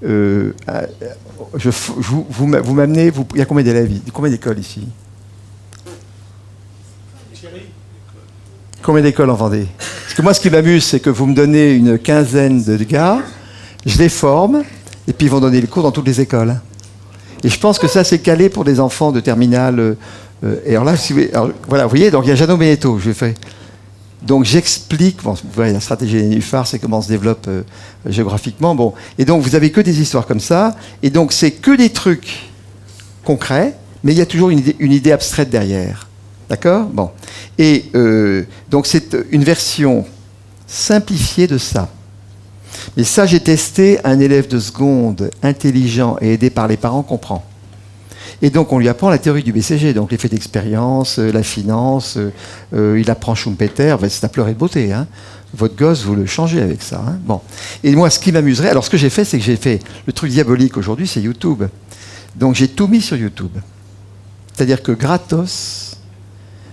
vous m'amenez... Il y a combien d'élèves, combien d'écoles ici ? Combien d'écoles en Vendée ? Parce que moi, ce qui m'amuse, c'est que vous me donnez une quinzaine de gars, je les forme, et puis ils vont donner les cours dans toutes les écoles. Et je pense que ça, c'est calé pour des enfants de terminale. Et alors là, voilà, vous voyez, donc il y a Jeannot Beneteau, je fais. Donc j'explique, bon, vous voyez, la stratégie des nénuphars, c'est comment on se développe géographiquement. Bon. Et donc vous avez que des histoires comme ça, et donc c'est que des trucs concrets, mais il y a toujours une idée abstraite derrière. D'accord ? Bon. Et donc c'est une version simplifiée de ça. Mais ça, j'ai testé, un élève de seconde, intelligent et aidé par les parents comprend. Et donc, on lui apprend la théorie du BCG, donc l'effet d'expérience, la finance, il apprend Schumpeter, c'est à pleurer de beauté. Hein. Votre gosse, vous le changez avec ça. Hein. Bon. Et moi, ce qui m'amuserait, alors ce que j'ai fait, c'est que j'ai fait, le truc diabolique aujourd'hui, c'est YouTube. Donc, j'ai tout mis sur YouTube. C'est-à-dire que gratos,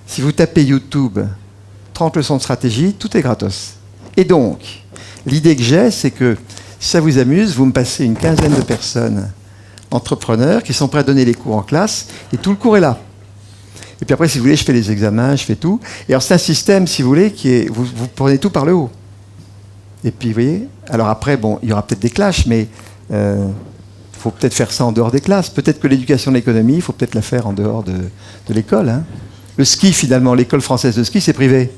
si vous tapez YouTube, 30 leçons de stratégie, tout est gratos. Et donc, l'idée que j'ai, c'est que si ça vous amuse, vous me passez une quinzaine de personnes entrepreneurs qui sont prêts à donner les cours en classe, et tout le cours est là. Et puis après, si vous voulez, je fais les examens, je fais tout. Et alors, c'est un système, si vous voulez, qui est... Vous prenez tout par le haut. Et puis, vous voyez, alors après, bon, il y aura peut-être des clashs, mais il faut peut-être faire ça en dehors des classes. Peut-être que l'éducation de l'économie, il faut peut-être la faire en dehors de l'école. Hein. Le ski, finalement, l'école française de ski, c'est privé.